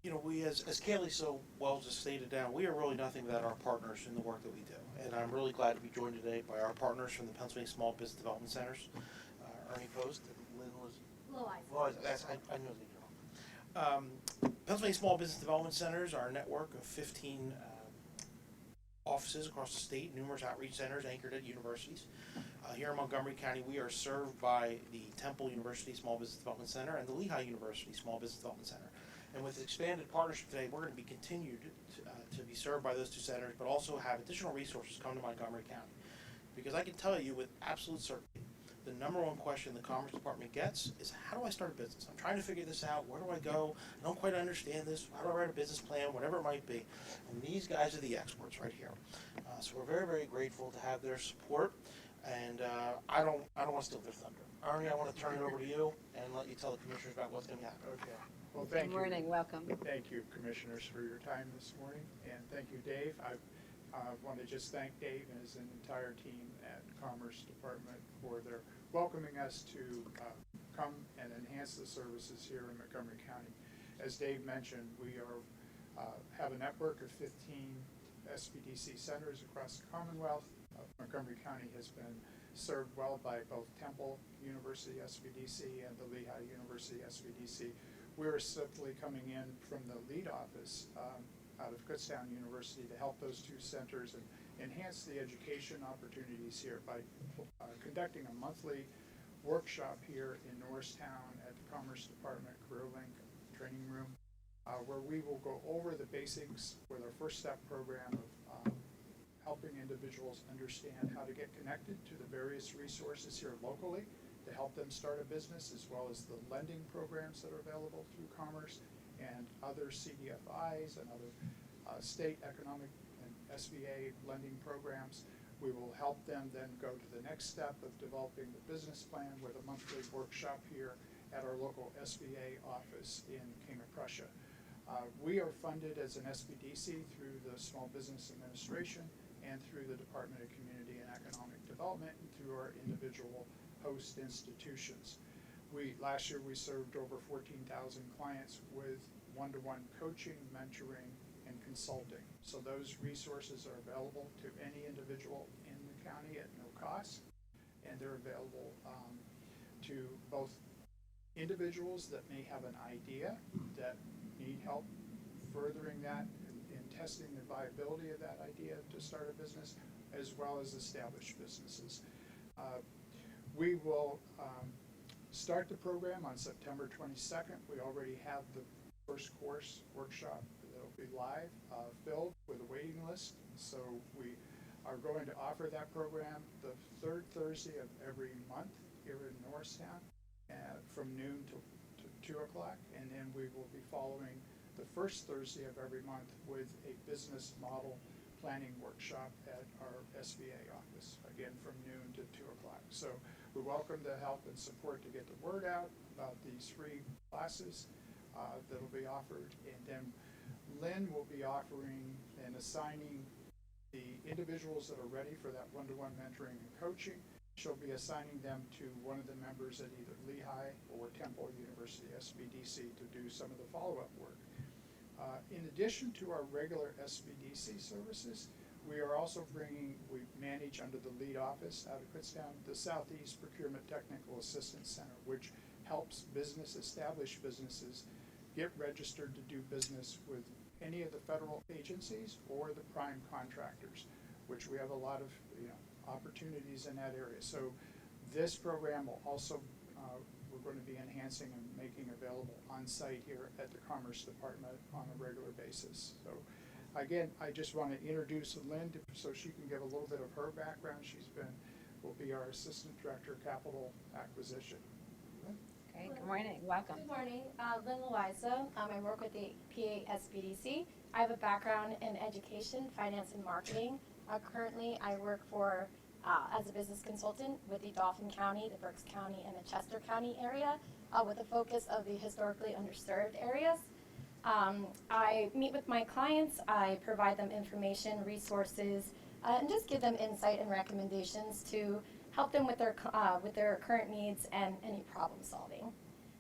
You know, we, as Kaylee so well just stated down, we are really nothing without our partners in the work that we do. And I'm really glad to be joined today by our partners from the Pennsylvania Small Business Development Centers, Ernie Post and Lynn Liz. I knew they were. Pennsylvania Small Business Development Centers are a network of 15 offices across the state, numerous outreach centers anchored at universities. Here in Montgomery County, we are served by the Temple University Small Business Development Center and the Lehigh University Small Business Development Center. And with expanded partnership today, we're going to be continued to be served by those two centers, but also have additional resources come to Montgomery County. Because I can tell you with absolute certainty, the number one question the Commerce Department gets is, how do I start a business? I'm trying to figure this out. Where do I go? I don't quite understand this. How do I write a business plan? Whatever it might be. And these guys are the experts right here. So we're very, very grateful to have their support. And I don't want to steal their thunder. Arnie, I want to turn it over to you and let you tell the commissioners about what's going to happen. Okay. Well, thank you. Good morning. Welcome. Thank you, commissioners, for your time this morning, and thank you, Dave. I want to just thank Dave and his entire team at Commerce Department for their welcoming us to come and enhance the services here in Montgomery County. As Dave mentioned, we have a network of 15 SBDC centers across the Commonwealth. Montgomery County has been served well by both Temple University SBDC and the Lehigh University SBDC. We're simply coming in from the lead office out of Kutztown University to help those two centers and enhance the education opportunities here by conducting a monthly workshop here in Norristown at the Commerce Department Career Link training room, where we will go over the basics with our first step program of helping individuals understand how to get connected to the various resources here locally to help them start a business, as well as the lending programs that are available through Commerce and other CDFIs and other state economic and SBA lending programs. We will help them then go to the next step of developing the business plan with a monthly workshop here at our local SBA office in King of Prussia. We are funded as an SBDC through the Small Business Administration and through the Department of Community and Economic Development and through our individual host institutions. Last year we served over 14,000 clients with one-to-one coaching, mentoring, and consulting. So those resources are available to any individual in the county at no cost, and they're available to both individuals that may have an idea that need help furthering that and testing the viability of that idea to start a business, as well as established businesses. We will start the program on September 22nd. We already have the first course workshop that will be live, filled with a waiting list. So we are going to offer that program the third Thursday of every month here in Norristown from noon to 2 o'clock. And then we will be following the first Thursday of every month with a business model planning workshop at our SBA office, again from noon to 2 o'clock. So we're welcome to help and support to get the word out about these free classes that will be offered. And then Lynn will be offering and assigning the individuals that are ready for that one-to-one mentoring and coaching. She'll be assigning them to one of the members at either Lehigh or Temple University SBDC to do some of the follow-up work. In addition to our regular SBDC services, we are also we manage under the lead office out of Kutztown, the Southeast Procurement Technical Assistance Center, which helps established businesses get registered to do business with any of the federal agencies or the prime contractors, which we have a lot of opportunities in that area. So this program will also, we're going to be enhancing and making available on site here at the Commerce Department on a regular basis. So again, I just want to introduce Lynn so she can give a little bit of her background. Will be our Assistant Director of Capital Acquisition. Lynn? Okay, good morning, welcome. Good morning, Lynn Loiza. I work with the PA SBDC. I have a background in education, finance, and marketing. Currently, I work as a business consultant with the Dauphin County, the Berks County, and the Chester County area with a focus of the historically underserved areas. I meet with my clients, I provide them information, resources, and just give them insight and recommendations to help them with their current needs and any problem solving.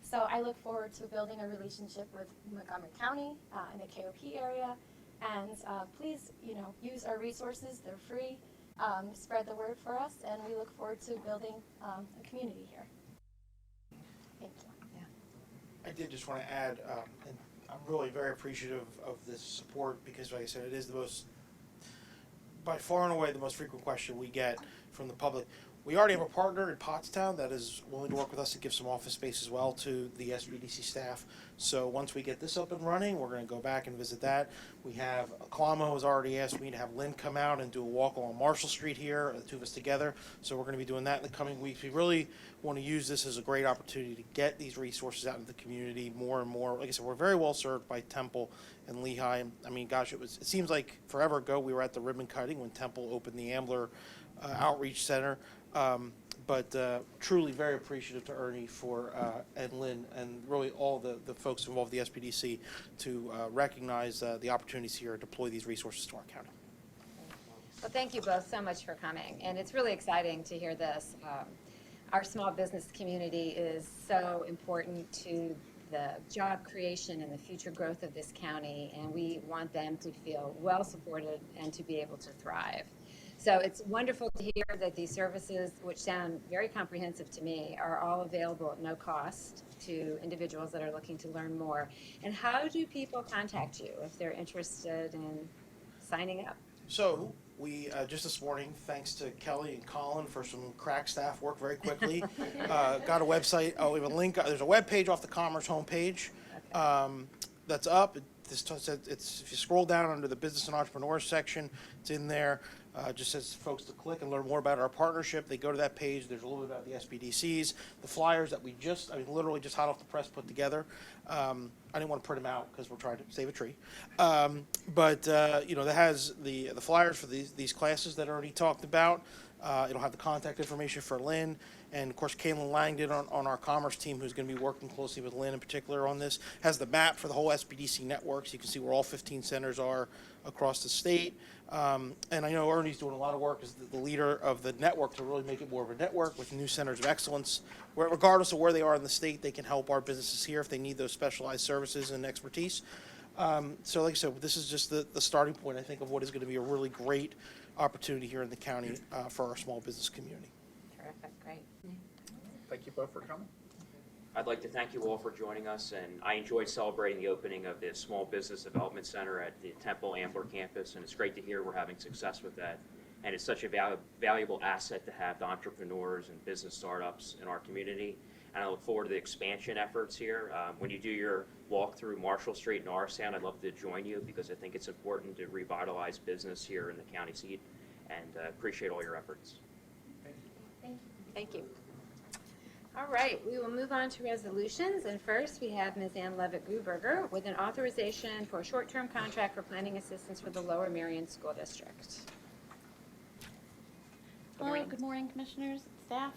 So I look forward to building a relationship with Montgomery County in the KOP area, and please, use our resources. They're free. Spread the word for us, and we look forward to building a community here. Thank you. I did just want to add, and I'm really very appreciative of this support because, like I said, it is by far and away the most frequent question we get from the public. We already have a partner in Pottstown that is willing to work with us to give some office space as well to the SBDC staff. So once we get this up and running, we're going to go back and visit that. We have, Kalamo has already asked me to have Lynn come out and do a walk along Marshall Street here, the two of us together. So we're going to be doing that in the coming weeks. We really want to use this as a great opportunity to get these resources out into the community more and more. Like I said, we're very well served by Temple and Lehigh. I mean, gosh, it seems like forever ago we were at the ribbon cutting when Temple opened the Ambler Outreach Center. But truly very appreciative to Ernie and Lynn and really all the folks involved with the SBDC to recognize the opportunities here and deploy these resources to our county. Well, thank you both so much for coming, and it's really exciting to hear this. Our small business community is so important to the job creation and the future growth of this county, and we want them to feel well supported and to be able to thrive. So it's wonderful to hear that these services, which sound very comprehensive to me, are all available at no cost to individuals that are looking to learn more. And how do people contact you if they're interested in signing up? So we, just this morning, thanks to Kelly and Colin for some crack staff work very quickly, got a website. We have a link. There's a web page off the Commerce homepage that's up. If you scroll down under the Business and Entrepreneurs section, it's in there. Just says folks to click and learn more about our partnership. They go to that page. There's a little bit about the SBDCs, the flyers that we literally just hot off the press put together. I didn't want to print them out because we're trying to save a tree. But that has the flyers for these classes that I already talked about. It'll have the contact information for Lynn. And of course, Kaylin Langdon on our commerce team, who's going to be working closely with Lynn in particular on this, has the map for the whole SBDC network. So you can see where all 15 centers are across the state. And I know Ernie's doing a lot of work as the leader of the network to really make it more of a network with new centers of excellence. Where, regardless of where they are in the state, they can help our businesses here if they need those specialized services and expertise. So like I said, this is just the starting point, I think, of what is going to be a really great opportunity here in the county for our small business community. Terrific, great. Thank you both for coming. I'd like to thank you all for joining us, and I enjoyed celebrating the opening of the Small Business Development Center at the Temple Ambler campus, and it's great to hear we're having success with that. And it's such a valuable asset to have the entrepreneurs and business startups in our community. And I look forward to the expansion efforts here. When you do your walk through Marshall Street in Norristown, I'd love to join you because I think it's important to revitalize business here in the county seat, and appreciate all your efforts. Thank you. Thank you. All right, we will move on to resolutions, and first we have Ms. Ann Levitt-Gruberger with an authorization for a short-term contract for planning assistance for the Lower Merion School District. Hello, good morning, commissioners and staff.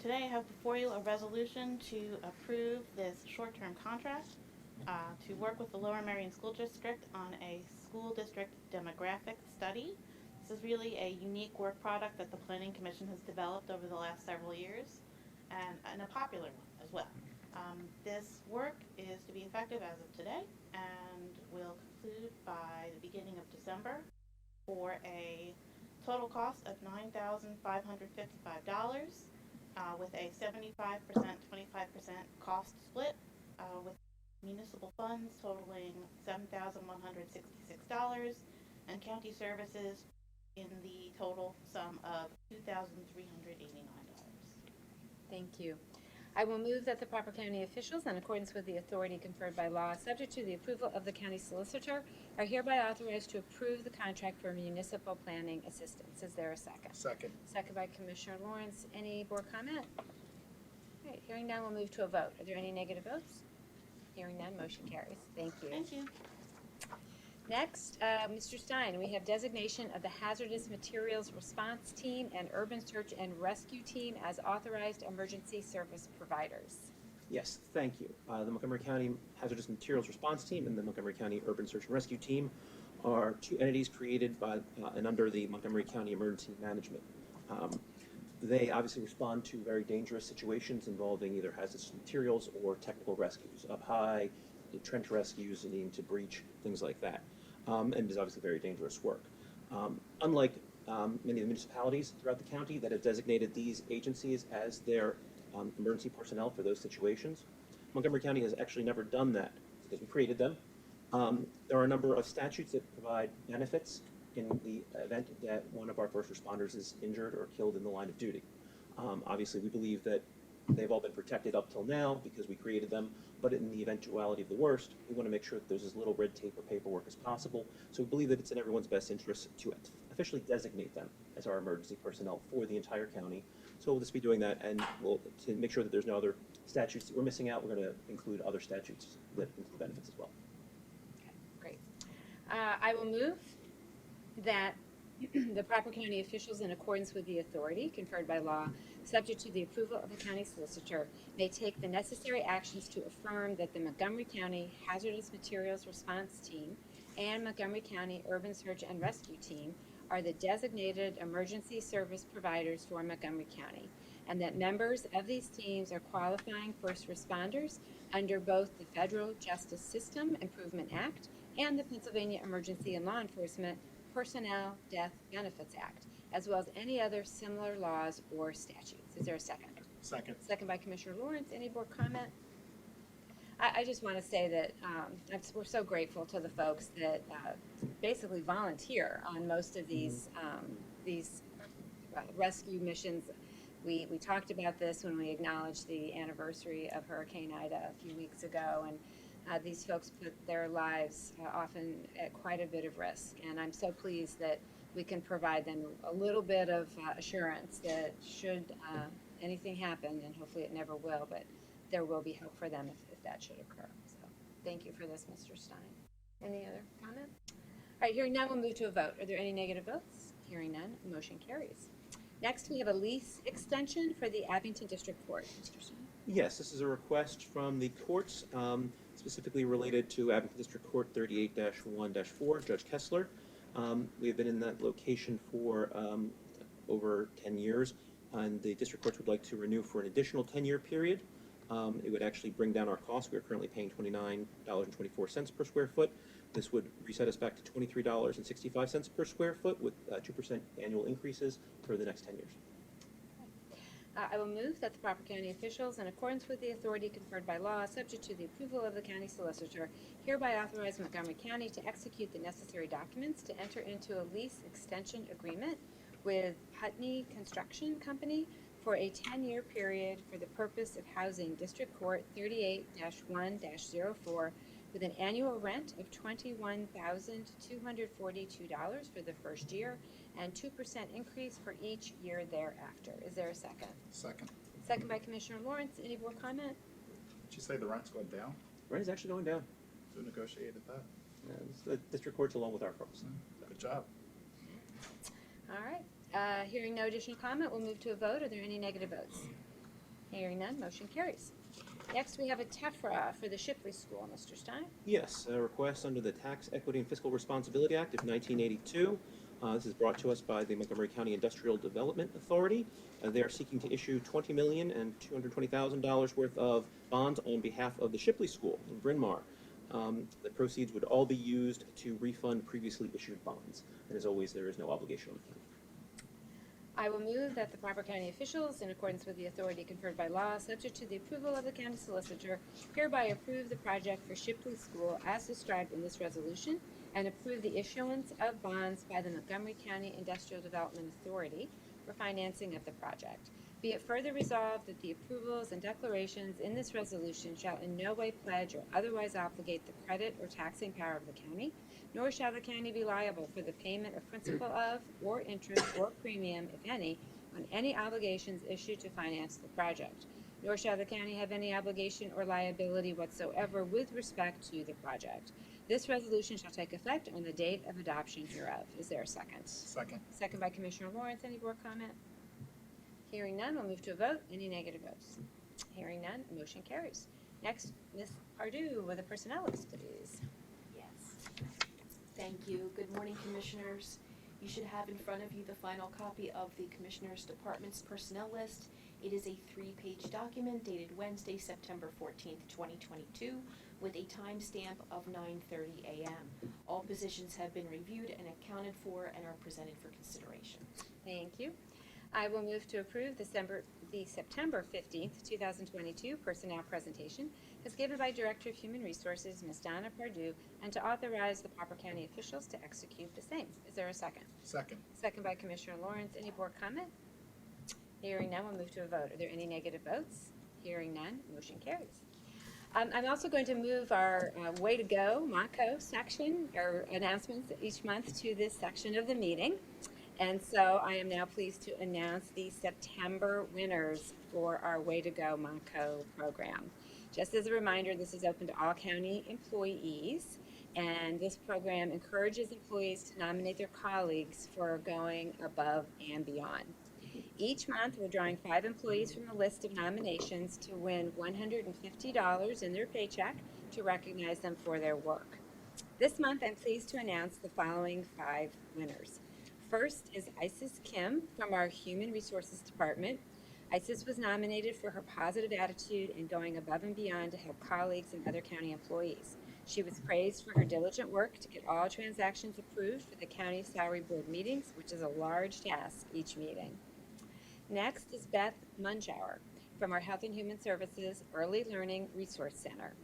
Today I have before you a resolution to approve this short-term contract to work with the Lower Merion School District on a school district demographic study. This is really a unique work product that the Planning Commission has developed over the last several years, and a popular one as well. This work is to be effective as of today and will conclude by the beginning of December for a total cost of $9,555 with a 75%, 25% cost split with municipal funds totaling $7,166 and county services in the total sum of $2,389. Thank you. I will move that the proper county officials, in accordance with the authority conferred by law, subject to the approval of the county solicitor, are hereby authorized to approve the contract for municipal planning assistance. Is there a second? Second. Second by Commissioner Lawrence. Any board comment? All right, hearing none, we'll move to a vote. Are there any negative votes? Hearing none, motion carries. Thank you. Thank you. Next, Mr. Stein, we have designation of the Hazardous Materials Response Team and Urban Search and Rescue Team as authorized emergency service providers. Yes, thank you. The Montgomery County Hazardous Materials Response Team and the Montgomery County Urban Search and Rescue Team are two entities created by and under the Montgomery County Emergency Management. They obviously respond to very dangerous situations involving either hazardous materials or technical rescues, up high, trench rescues, needing to breach, things like that. And it is obviously very dangerous work. Unlike many of the municipalities throughout the county that have designated these agencies as their emergency personnel for those situations, Montgomery County has actually never done that because we created them. There are a number of statutes that provide benefits in the event that one of our first responders is injured or killed in the line of duty. Obviously, we believe that they've all been protected up till now because we created them, but in the eventuality of the worst, we want to make sure that there's as little red tape or paperwork as possible. So we believe that it's in everyone's best interest to officially designate them as our emergency personnel for the entire county. So we'll just be doing that, and we'll, to make sure that there's no other statutes that we're missing out, we're going to include other statutes that include benefits as well. Okay, great. I will move that the proper county officials, in accordance with the authority conferred by law, subject to the approval of the county solicitor, may take the necessary actions to affirm that the Montgomery County Hazardous Materials Response Team and Montgomery County Urban Search and Rescue Team are the designated emergency service providers for Montgomery County, and that members of these teams are qualifying first responders under both the Federal Justice System Improvement Act and the Pennsylvania Emergency and Law Enforcement Personnel Death Benefits Act, as well as any other similar laws or statutes. Is there a second? Second. Second by Commissioner Lawrence. Any board comment? I just want to say that we're so grateful to the folks that basically volunteer on most of these rescue missions. We talked about this when we acknowledged the anniversary of Hurricane Ida a few weeks ago, and these folks put their lives often at quite a bit of risk, and I'm so pleased that we can provide them a little bit of assurance that should anything happen, and hopefully it never will, but there will be hope for them if that should occur. So thank you for this, Mr. Stein. Any other comment? All right, hearing none, we'll move to a vote. Are there any negative votes? Hearing none, motion carries. Next, we have a lease extension for the Abington District Court. Mr. Stein? Yes, this is a request from the courts, specifically related to Abington District Court 38-1-4, Judge Kessler. We have been in that location for over 10 years, and the district courts would like to renew for an additional 10-year period. It would actually bring down our costs. We are currently paying $29.24 per square foot. This would reset us back to $23.65 per square foot with 2% annual increases for the next 10 years. I will move that the proper county officials, in accordance with the authority conferred by law, subject to the approval of the county solicitor, hereby authorize Montgomery County to execute the necessary documents to enter into a lease extension agreement with Putney Construction Company for a 10-year period for the purpose of housing District Court 38-1-04 with an annual rent of $21,242 for the first year and 2% increase for each year thereafter. Is there a second? Second. Second by Commissioner Lawrence. Any more comment? Did you say the rent's going down? Rent is actually going down. Who negotiated that? It's the district courts along with our folks. Good job. All right. Hearing no additional comment, we'll move to a vote. Are there any negative votes? Hearing none, motion carries. Next, we have a TEFRA for the Shipley School. Mr. Stein? Yes, a request under the Tax Equity and Fiscal Responsibility Act of 1982. This is brought to us by the Montgomery County Industrial Development Authority. They are seeking to issue $20,220,000 worth of bonds on behalf of the Shipley School in Bryn Mawr. The proceeds would all be used to refund previously issued bonds. And as always, there is no obligation on the county. I will move that the proper county officials, in accordance with the authority conferred by law, subject to the approval of the county solicitor, hereby approve the project for Shipley School as described in this resolution, and approve the issuance of bonds by the Montgomery County Industrial Development Authority for financing of the project. Be it further resolved that the approvals and declarations in this resolution shall in no way pledge or otherwise obligate the credit or taxing power of the county, nor shall the county be liable for the payment of principal of, or interest or premium, if any, on any obligations issued to finance the project, nor shall the county have any obligation or liability whatsoever with respect to the project. This resolution shall take effect on the date of adoption hereof. Is there a second? Second. Second by Commissioner Lawrence. Any board comment? Hearing none, we'll move to a vote. Any negative votes? Hearing none, motion carries. Next, Ms. Pardue with the personnel list, please. Yes. Thank you. Good morning, Commissioners. You should have in front of you the final copy of the Commissioners' Department's personnel list. It is a 3-page document dated Wednesday, September 14th, 2022, with a timestamp of 9:30 a.m. All positions have been reviewed and accounted for and are presented for consideration. Thank you. I will move to approve the September 15th, 2022 personnel presentation as given by Director of Human Resources, Ms. Donna Pardue, and to authorize the proper county officials to execute the same. Is there a second? Second. Second by Commissioner Lawrence. Any board comment? Hearing none, we'll move to a vote. Are there any negative votes? Hearing none, motion carries. I'm also going to move our Way to Go, MONCO section, or announcements each month to this section of the meeting. And so I am now pleased to announce the September winners for our Way to Go MONCO program. Just as a reminder, this is open to all county employees, and this program encourages employees to nominate their colleagues for going above and beyond. Each month, we're drawing 5 employees from the list of nominations to win $150 in their paycheck to recognize them for their work. This month, I'm pleased to announce the following 5 winners. First is Isis Kim from our Human Resources Department. Isis was nominated for her positive attitude and going above and beyond to help colleagues and other county employees. She was praised for her diligent work to get all transactions approved for the county salary board meetings, which is a large task each meeting. Next is Beth Munschauer from our Health and Human Services Early Learning Resource Center.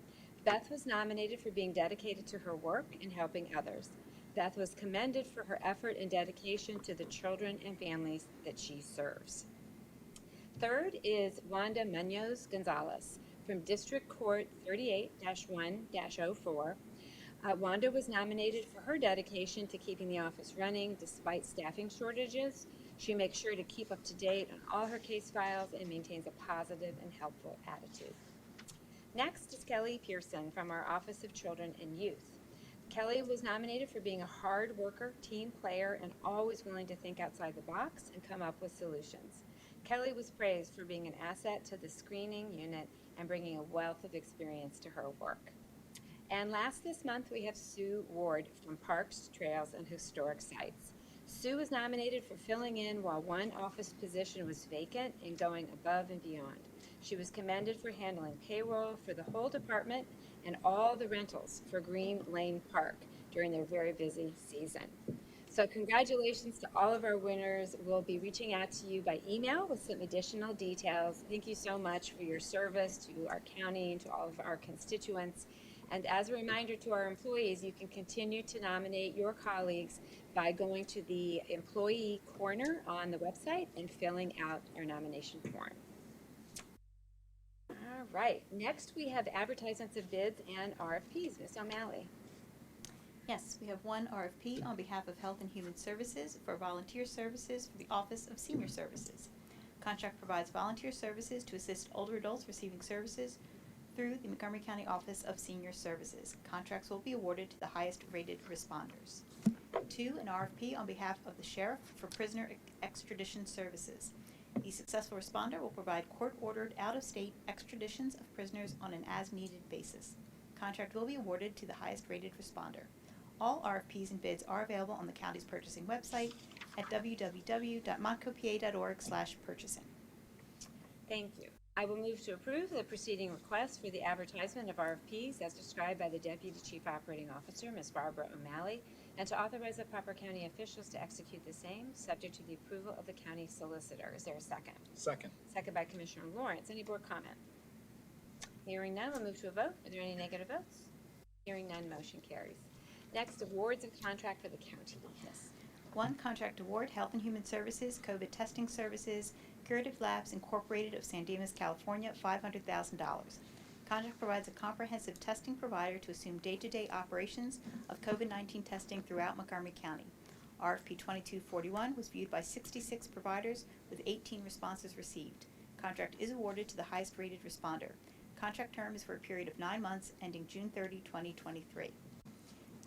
Beth was nominated for being dedicated to her work and helping others. Beth was commended for her effort and dedication to the children and families that she serves. Third is Wanda Munoz Gonzalez from District Court 38-1-04. Wanda was nominated for her dedication to keeping the office running despite staffing shortages. She makes sure to keep up to date on all her case files and maintains a positive and helpful attitude. Next is Kelly Pearson from our Office of Children and Youth. Kelly was nominated for being a hard worker, team player, and always willing to think outside the box and come up with solutions. Kelly was praised for being an asset to the screening unit and bringing a wealth of experience to her work. And last this month, we have Sue Ward from Parks, Trails, and Historic Sites. Sue was nominated for filling in while one office position was vacant and going above and beyond. She was commended for handling payroll for the whole department and all the rentals for Green Lane Park during their very busy season. So congratulations to all of our winners. We'll be reaching out to you by email with some additional details. Thank you so much for your service to our county and to all of our constituents. And as a reminder to our employees, you can continue to nominate your colleagues by going to the employee corner on the website and filling out our nomination form. All right, next we have advertisements of bids and RFPs. Ms. O'Malley. Yes, we have one RFP on behalf of Health and Human Services for volunteer services for the Office of Senior Services. Contract provides volunteer services to assist older adults receiving services through the Montgomery County Office of Senior Services. Contracts will be awarded to the highest rated responders. 2, an RFP on behalf of the Sheriff for prisoner extradition services. The successful responder will provide court-ordered out-of-state extraditions of prisoners on an as-needed basis. Contract will be awarded to the highest rated responder. All RFPs and bids are available on the county's purchasing website at www.montcopa.org/purchasing. Thank you. I will move to approve the preceding request for the advertisement of RFPs as described by the Deputy Chief Operating Officer, Ms. Barbara O'Malley, and to authorize the proper county officials to execute the same, subject to the approval of the county solicitor. Is there a second? Second. Second by Commissioner Lawrence. Any board comment? Hearing none, we'll move to a vote. Are there any negative votes? Hearing none, motion carries. Next, awards and contract for the county. Yes. 1, contract award, Health and Human Services, COVID testing services, Curative Labs Incorporated of San Dimas, California, $500,000. Contract provides a comprehensive testing provider to assume day-to-day operations of COVID-19 testing throughout Montgomery County. RFP 2241 was viewed by 66 providers with 18 responses received. Contract is awarded to the highest rated responder. Contract term is for a period of 9 months ending June 30, 2023.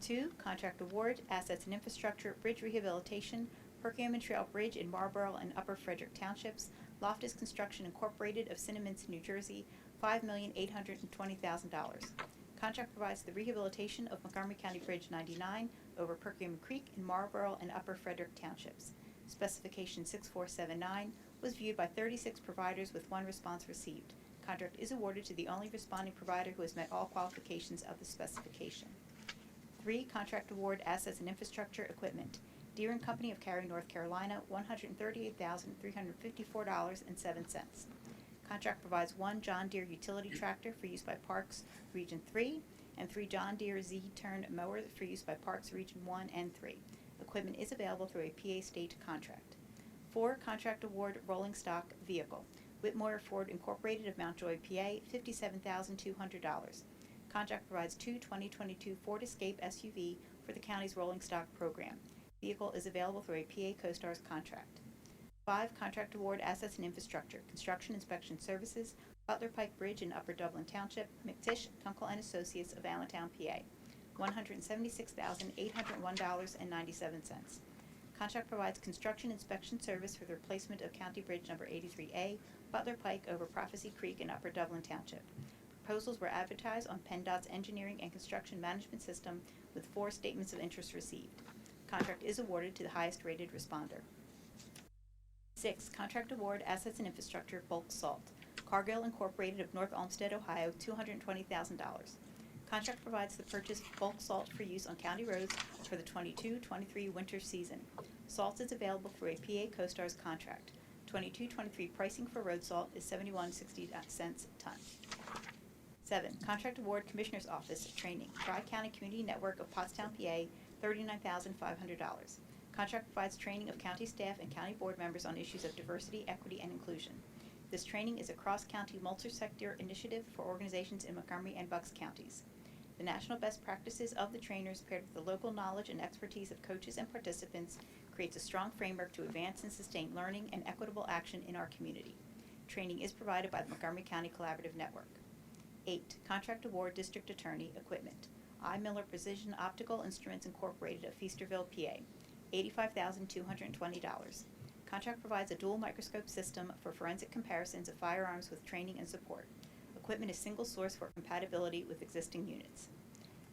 2, contract award, Assets and Infrastructure, Bridge Rehabilitation, Perkiomen Trail Bridge in Marlborough and Upper Frederick Townships, Loftus Construction Incorporated of Cinnaminster, New Jersey, $5,820,000. Contract provides the rehabilitation of Montgomery County Bridge 99 over Perkiomen Creek in Marlborough and Upper Frederick Townships. Specification 6479 was viewed by 36 providers with 1 response received. Contract is awarded to the only responding provider who has met all qualifications of the specification. 3, contract award, Assets and Infrastructure, Equipment. Deere & Company of Cary, North Carolina, $138,354.07. Contract provides 1 John Deere utility tractor for use by Parks Region 3 and 3 John Deere Z-Turn mowers for use by Parks Region 1 and 3. Equipment is available through a PA state contract. 4, contract award, rolling stock vehicle. Whitmore Ford Incorporated of Mount Joy, PA, $57,200. Contract provides 2 2022 Ford Escape SUV for the county's rolling stock program. Vehicle is available through a PA CoStarz contract. 5, contract award, Assets and Infrastructure, Construction Inspection Services, Butler Pike Bridge in Upper Dublin Township, McTish, Kunkel and Associates of Allentown, PA, $176,801.97. Contract provides construction inspection service for the replacement of County Bridge number 83A, Butler Pike over Prophecy Creek in Upper Dublin Township. Proposals were advertised on PennDOT's Engineering and Construction Management System with 4 statements of interest received. Contract is awarded to the highest rated responder. 6, contract award, Assets and Infrastructure, Bulk Salt. Cargill Incorporated of North Olmsted, Ohio, $220,000. Contract provides the purchase of bulk salt for use on county roads for the 22-23 winter season. Salt is available through a PA CoStarz contract. 22-23 pricing for road salt is $71.60 a ton. 7, contract award, Commissioner's Office, Training, Tri-County Community Network of Pottstown, PA, $39,500. Contract provides training of county staff and county board members on issues of diversity, equity, and inclusion. This training is a cross-county multi-sector initiative for organizations in Montgomery and Bucks counties. The national best practices of the trainers paired with the local knowledge and expertise of coaches and participants creates a strong framework to advance and sustain learning and equitable action in our community. Training is provided by the Montgomery County Collaborative Network. 8, contract award, District Attorney, Equipment. I. Miller Precision Optical Instruments Incorporated of Feasterville, PA, $85,220. Contract provides a dual microscope system for forensic comparisons of firearms with training and support. Equipment is single source for compatibility with existing units.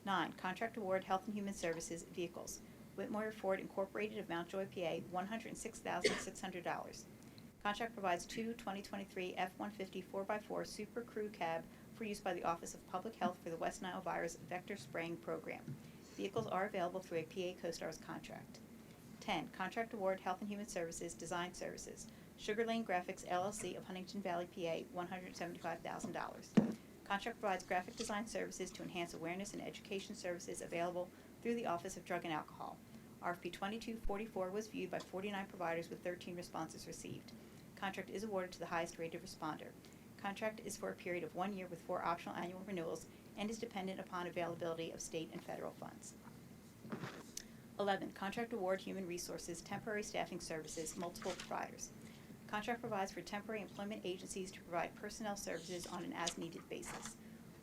9, contract award, Health and Human Services, Vehicles. Whitmore Ford Incorporated of Mount Joy, PA, $106,600. Contract provides 2 2023 F-150 4x4 Super Crew Cab for use by the Office of Public Health for the West Nile Virus Vector Spraying Program. Vehicles are available through a PA CoStarz contract. 10, contract award, Health and Human Services, Design Services. Sugar Lane Graphics, LLC of Huntington Valley, PA, $175,000. Contract provides graphic design services to enhance awareness and education services available through the Office of Drug and Alcohol. RFP 2244 was viewed by 49 providers with 13 responses received. Contract is awarded to the highest rated responder. Contract is for a period of 1 year with 4 optional annual renewals and is dependent upon availability of state and federal funds. 11, contract award, Human Resources, Temporary Staffing Services, multiple providers. Contract provides for temporary employment agencies to provide personnel services on an as-needed basis.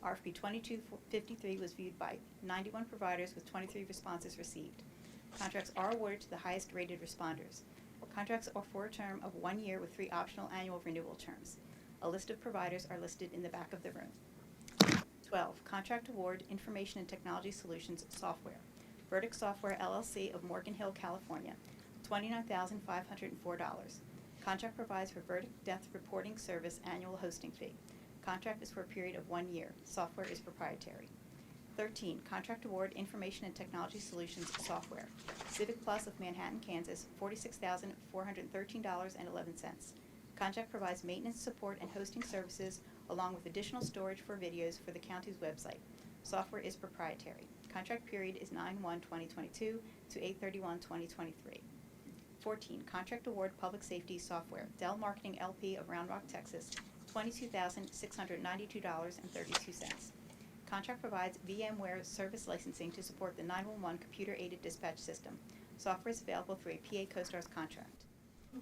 RFP 2253 was viewed by 91 providers with 23 responses received. Contracts are awarded to the highest rated responders. Contracts are for a term of 1 year with 3 optional annual renewal terms. A list of providers are listed in the back of the room. 12, contract award, Information and Technology Solutions, Software. Verdict Software LLC of Morgan Hill, California, $29,504. Contract provides for verdict death reporting service annual hosting fee. Contract is for a period of 1 year. Software is proprietary. 13, contract award Information and Technology Solutions software. Civic Plus of Manhattan, Kansas, $46,413.11. Contract provides maintenance, support, and hosting services along with additional storage for videos for the county's website. Software is proprietary. Contract period is 9/1/2022 to 8/31/2023. 14, contract award Public Safety software. Dell Marketing LP of Round Rock, Texas, $22,692.32. Contract provides VMware service licensing to support the 911 computer-aided dispatch system. Software is available through a PA CoStars contract.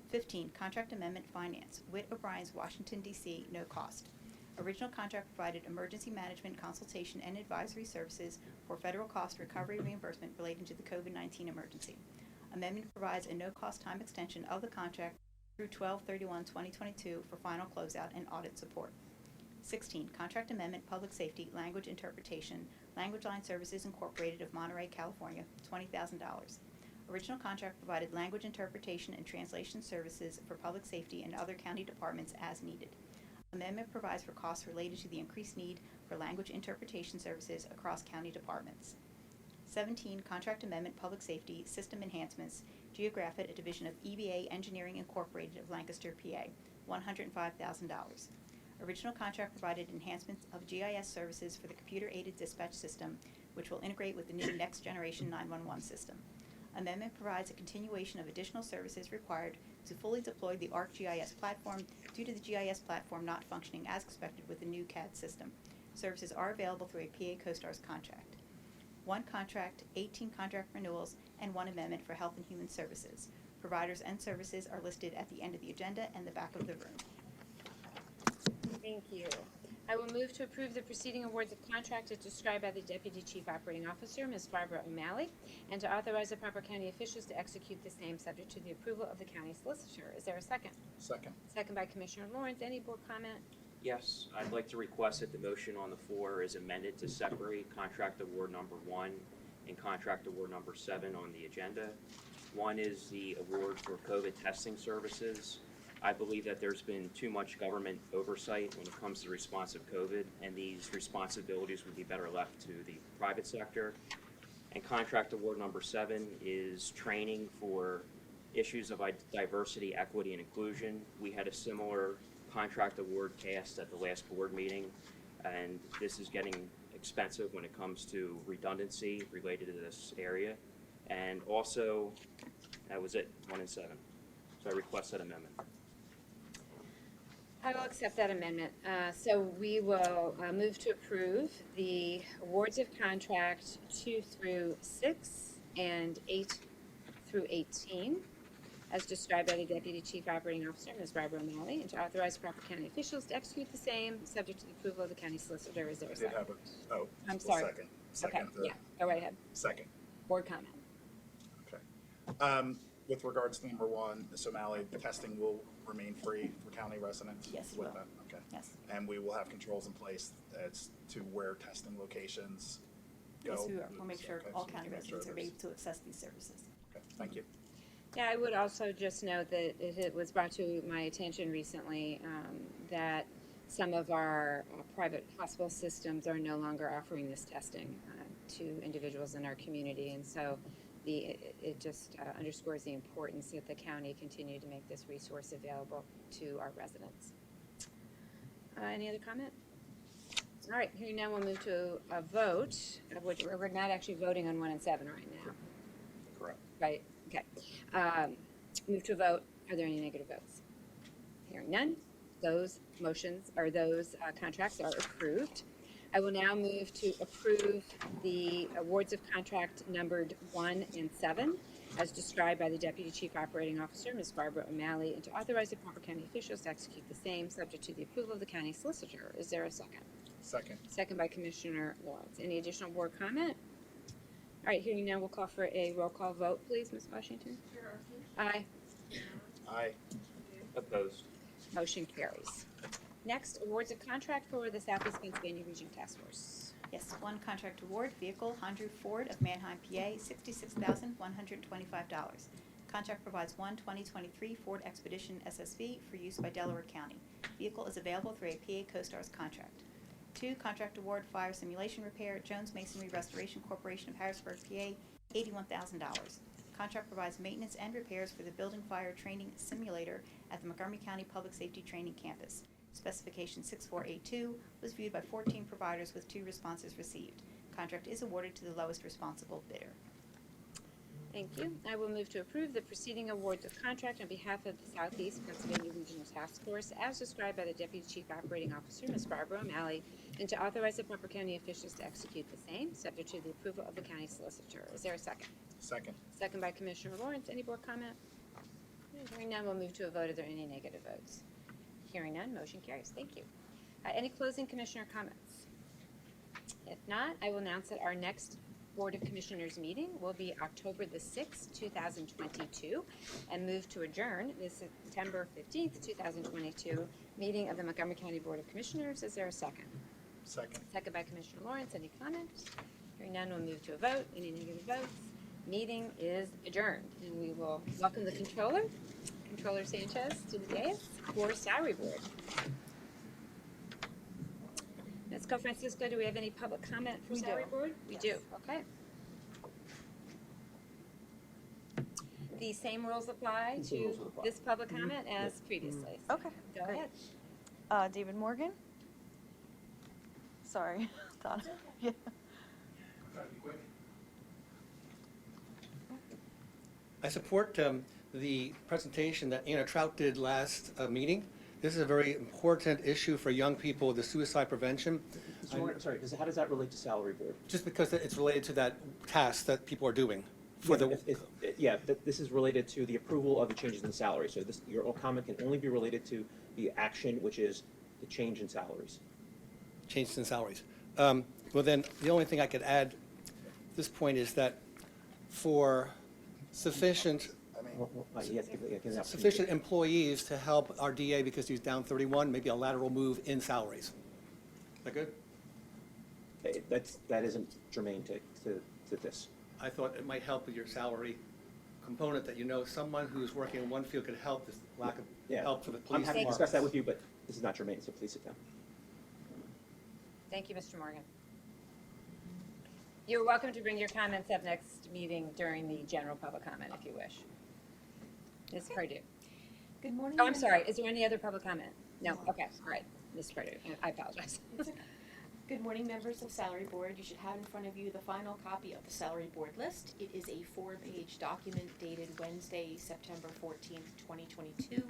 15, contract amendment finance. Witt O'Brien's Washington, D.C., no cost. Original contract provided emergency management consultation and advisory services for federal cost recovery reimbursement relating to the COVID-19 emergency. Amendment provides a no-cost time extension of the contract through 12/31/2022 for final closeout and audit support. 16, contract amendment public safety language interpretation, Language Line Services Incorporated of Monterey, California, $20,000. Original contract provided language interpretation and translation services for public safety and other county departments as needed. Amendment provides for costs related to the increased need for language interpretation services across county departments. 17, contract amendment public safety system enhancements, Geographic, a division of EBA Engineering Incorporated of Lancaster, PA, $105,000. Original contract provided enhancements of GIS services for the computer-aided dispatch system, which will integrate with the new next generation 911 system. Amendment provides a continuation of additional services required to fully deploy the ArcGIS platform due to the GIS platform not functioning as expected with the new CAD system. Services are available through a PA CoStars contract. 1 contract, 18 contract renewals, and 1 amendment for Health and Human Services. Providers and services are listed at the end of the agenda and the back of the room. Thank you. I will move to approve the preceding awards of contract as described by the Deputy Chief Operating Officer, Ms. Barbara O'Malley, and to authorize the proper county officials to execute the same subject to the approval of the county solicitor. Is there a second? Second. Second by Commissioner Lawrence. Any board comment? Yes, I'd like to request that the motion on the floor is amended to separate contract award number 1 and contract award number 7 on the agenda. 1 is the award for COVID testing services. I believe that there's been too much government oversight when it comes to the response of COVID, and these responsibilities would be better left to the private sector. And contract award number 7 is training for issues of diversity, equity, and inclusion. We had a similar contract award passed at the last board meeting, and this is getting expensive when it comes to redundancy related to this area. And also, that was it, 1 and 7. So I request that amendment. I will accept that amendment. So we will move to approve the awards of contract 2 through 6 and 8 through 18 as described by the Deputy Chief Operating Officer, Ms. Barbara O'Malley, and to authorize proper county officials to execute the same, subject to the approval of the county solicitor. Is there a I did second? have a, oh. I'm sorry. Second. Second. Okay, yeah, go right ahead. Second. Board comment. Okay. With regards to number 1, Ms. O'Malley, the testing will remain free for county residents? Yes, it with will. that? Okay. Yes. And we will have controls in place as to where testing locations go? Yes, we'll make sure Okay, all so we county can make sure residents are there's- able to access these services. Okay, thank you. Yeah, I would also just note that it was brought to my attention recently that some of our private hospital systems are no longer offering this testing to individuals in our community, and so it just underscores the importance that the county continue to make this resource available to our residents. Any other comment? All right, hearing now, we'll move to a vote, of which we're not actually voting on 1 and 7 right now. Correct. Right, okay. Move to a vote. Are there any negative votes? Hearing none, those motions, or those contracts are approved. I will now move to approve the awards of contract numbered 1 and 7 as described by the Deputy Chief Operating Officer, Ms. Barbara O'Malley, and to authorize the proper county officials to execute the same, subject to the approval of the county solicitor. Is there a second? Second. Second by Commissioner Lawrence. Any additional board comment? All right, hearing now, we'll call for a roll call vote, please, Ms. Washington. Aye. Aye. Opposed. Motion carries. Next, awards of contract for the Southeast Pennsylvania Region Task Force. Yes, one contract award, vehicle Honda Ford of Manheim, PA, $66,125. Contract provides one 2023 Ford Expedition SSV for use by Delaware County. Vehicle is available through a PA CoStars contract. 2, contract award, fire simulation repair, Jones Masonry Restoration Corporation of Harrisburg, PA, $81,000. Contract provides maintenance and repairs for the building fire training simulator at the Montgomery County Public Safety Training Campus. Specification 6482 was viewed by 14 providers with 2 responses received. Contract is awarded to the lowest responsible bidder. Thank you. I will move to approve the preceding awards of contract on behalf of the Southeast Pennsylvania Regional Task Force as described by the Deputy Chief Operating Officer, Ms. Barbara O'Malley, and to authorize the proper county officials to execute the same, subject to the approval of the county solicitor. Is there a second? Second. Second by Commissioner Lawrence. Any board comment? Hearing none, we'll move to a vote. Are there any negative votes? Hearing none, motion carries. Thank you. Any closing commissioner comments? If not, I will announce that our next Board of Commissioners meeting will be October the 6th, 2022, and move to adjourn the September 15th, 2022 meeting of the Montgomery County Board of Commissioners. Is there a second? Second. Second by Commissioner Lawrence. Any comments? Hearing none, we'll move to a vote. Any negative votes? Meeting is adjourned, and we will welcome the Controller, Controller Sanchez, to the dais for Salary Board. Ms. Francisco, do we have any public comment for Salary Board? We do, okay. The same rules apply to this public comment as previously. Okay, Go great. ahead. David Morgan? Sorry, Donna. Yeah. I support the presentation that Anna Trout did last meeting. This is a very important issue for young people, the suicide prevention. Mr. Moore, sorry, how does that relate to salary board? Just because it's related to that task that people are doing. This is related to the approval of the changes in salary. So your comment can only be related to the action, which is the change in salaries. Changes in salaries. Well, then, the only thing I could add at this point is that for sufficient employees to help our DA because he's down 31, maybe a lateral move in salaries. Is that good? That isn't germane to this. I thought it might help with your salary component that someone who's working in one field could help this lack of help for the police. I'm happy to discuss that with you, but this is not germane, so please sit down. Thank you, Mr. Morgan. You're welcome to bring your comments up next meeting during the general public comment if you wish. Ms. Pardue. Good morning. Oh, I'm sorry. Is there any other public comment? No? Okay. All right. Ms. Pardue, I apologize. Good morning, members of Salary Board. You should have in front of you the final copy of the Salary Board list. It is a 4-page document dated Wednesday, September 14th, 2022,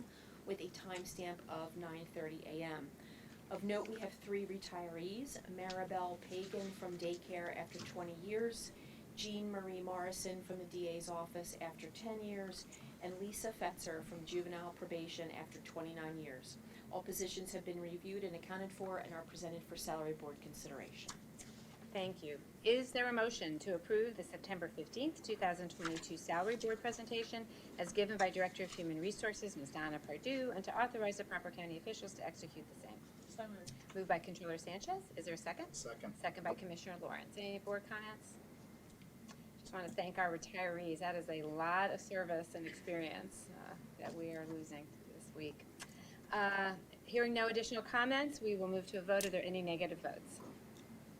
with a timestamp of 9:30 a.m. Of note, we have 3 retirees: Maribel Pagan from daycare after 20 years, Jean Marie Morrison from the DA's office after 10 years, and Lisa Fetzer from juvenile probation after 29 years. All positions have been reviewed and accounted for and are presented for Salary Board consideration. Thank you. Is there a motion to approve the September 15th, 2022 Salary Board presentation as given by Director of Human Resources, Ms. Donna Pardue, and to authorize the proper county officials to execute the same? So moved. Moved by Controller Sanchez. Is there a second? Second. Second by Commissioner Lawrence. Any board comments? Just want to thank our retirees. That is a lot of service and experience that we are losing this week. Hearing no additional comments, we will move to a vote. Are there any negative votes?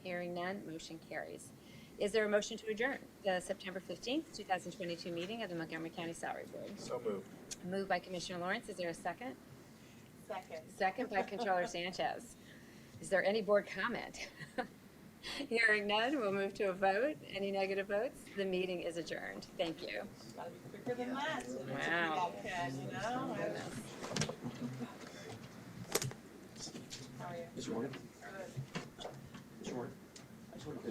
Hearing none, motion carries. Is there a motion to adjourn the September 15th, 2022 meeting of the Montgomery County Salary Board? So moved. Moved by Commissioner Lawrence. Is there a second? Second. Second by Controller Sanchez. Is there any board comment? Hearing none, we'll move to a vote. Any negative votes? The meeting is adjourned. Thank you. Gotta be quicker than that. Wow. Mr. Morgan? Mr. Morgan, I just wanted to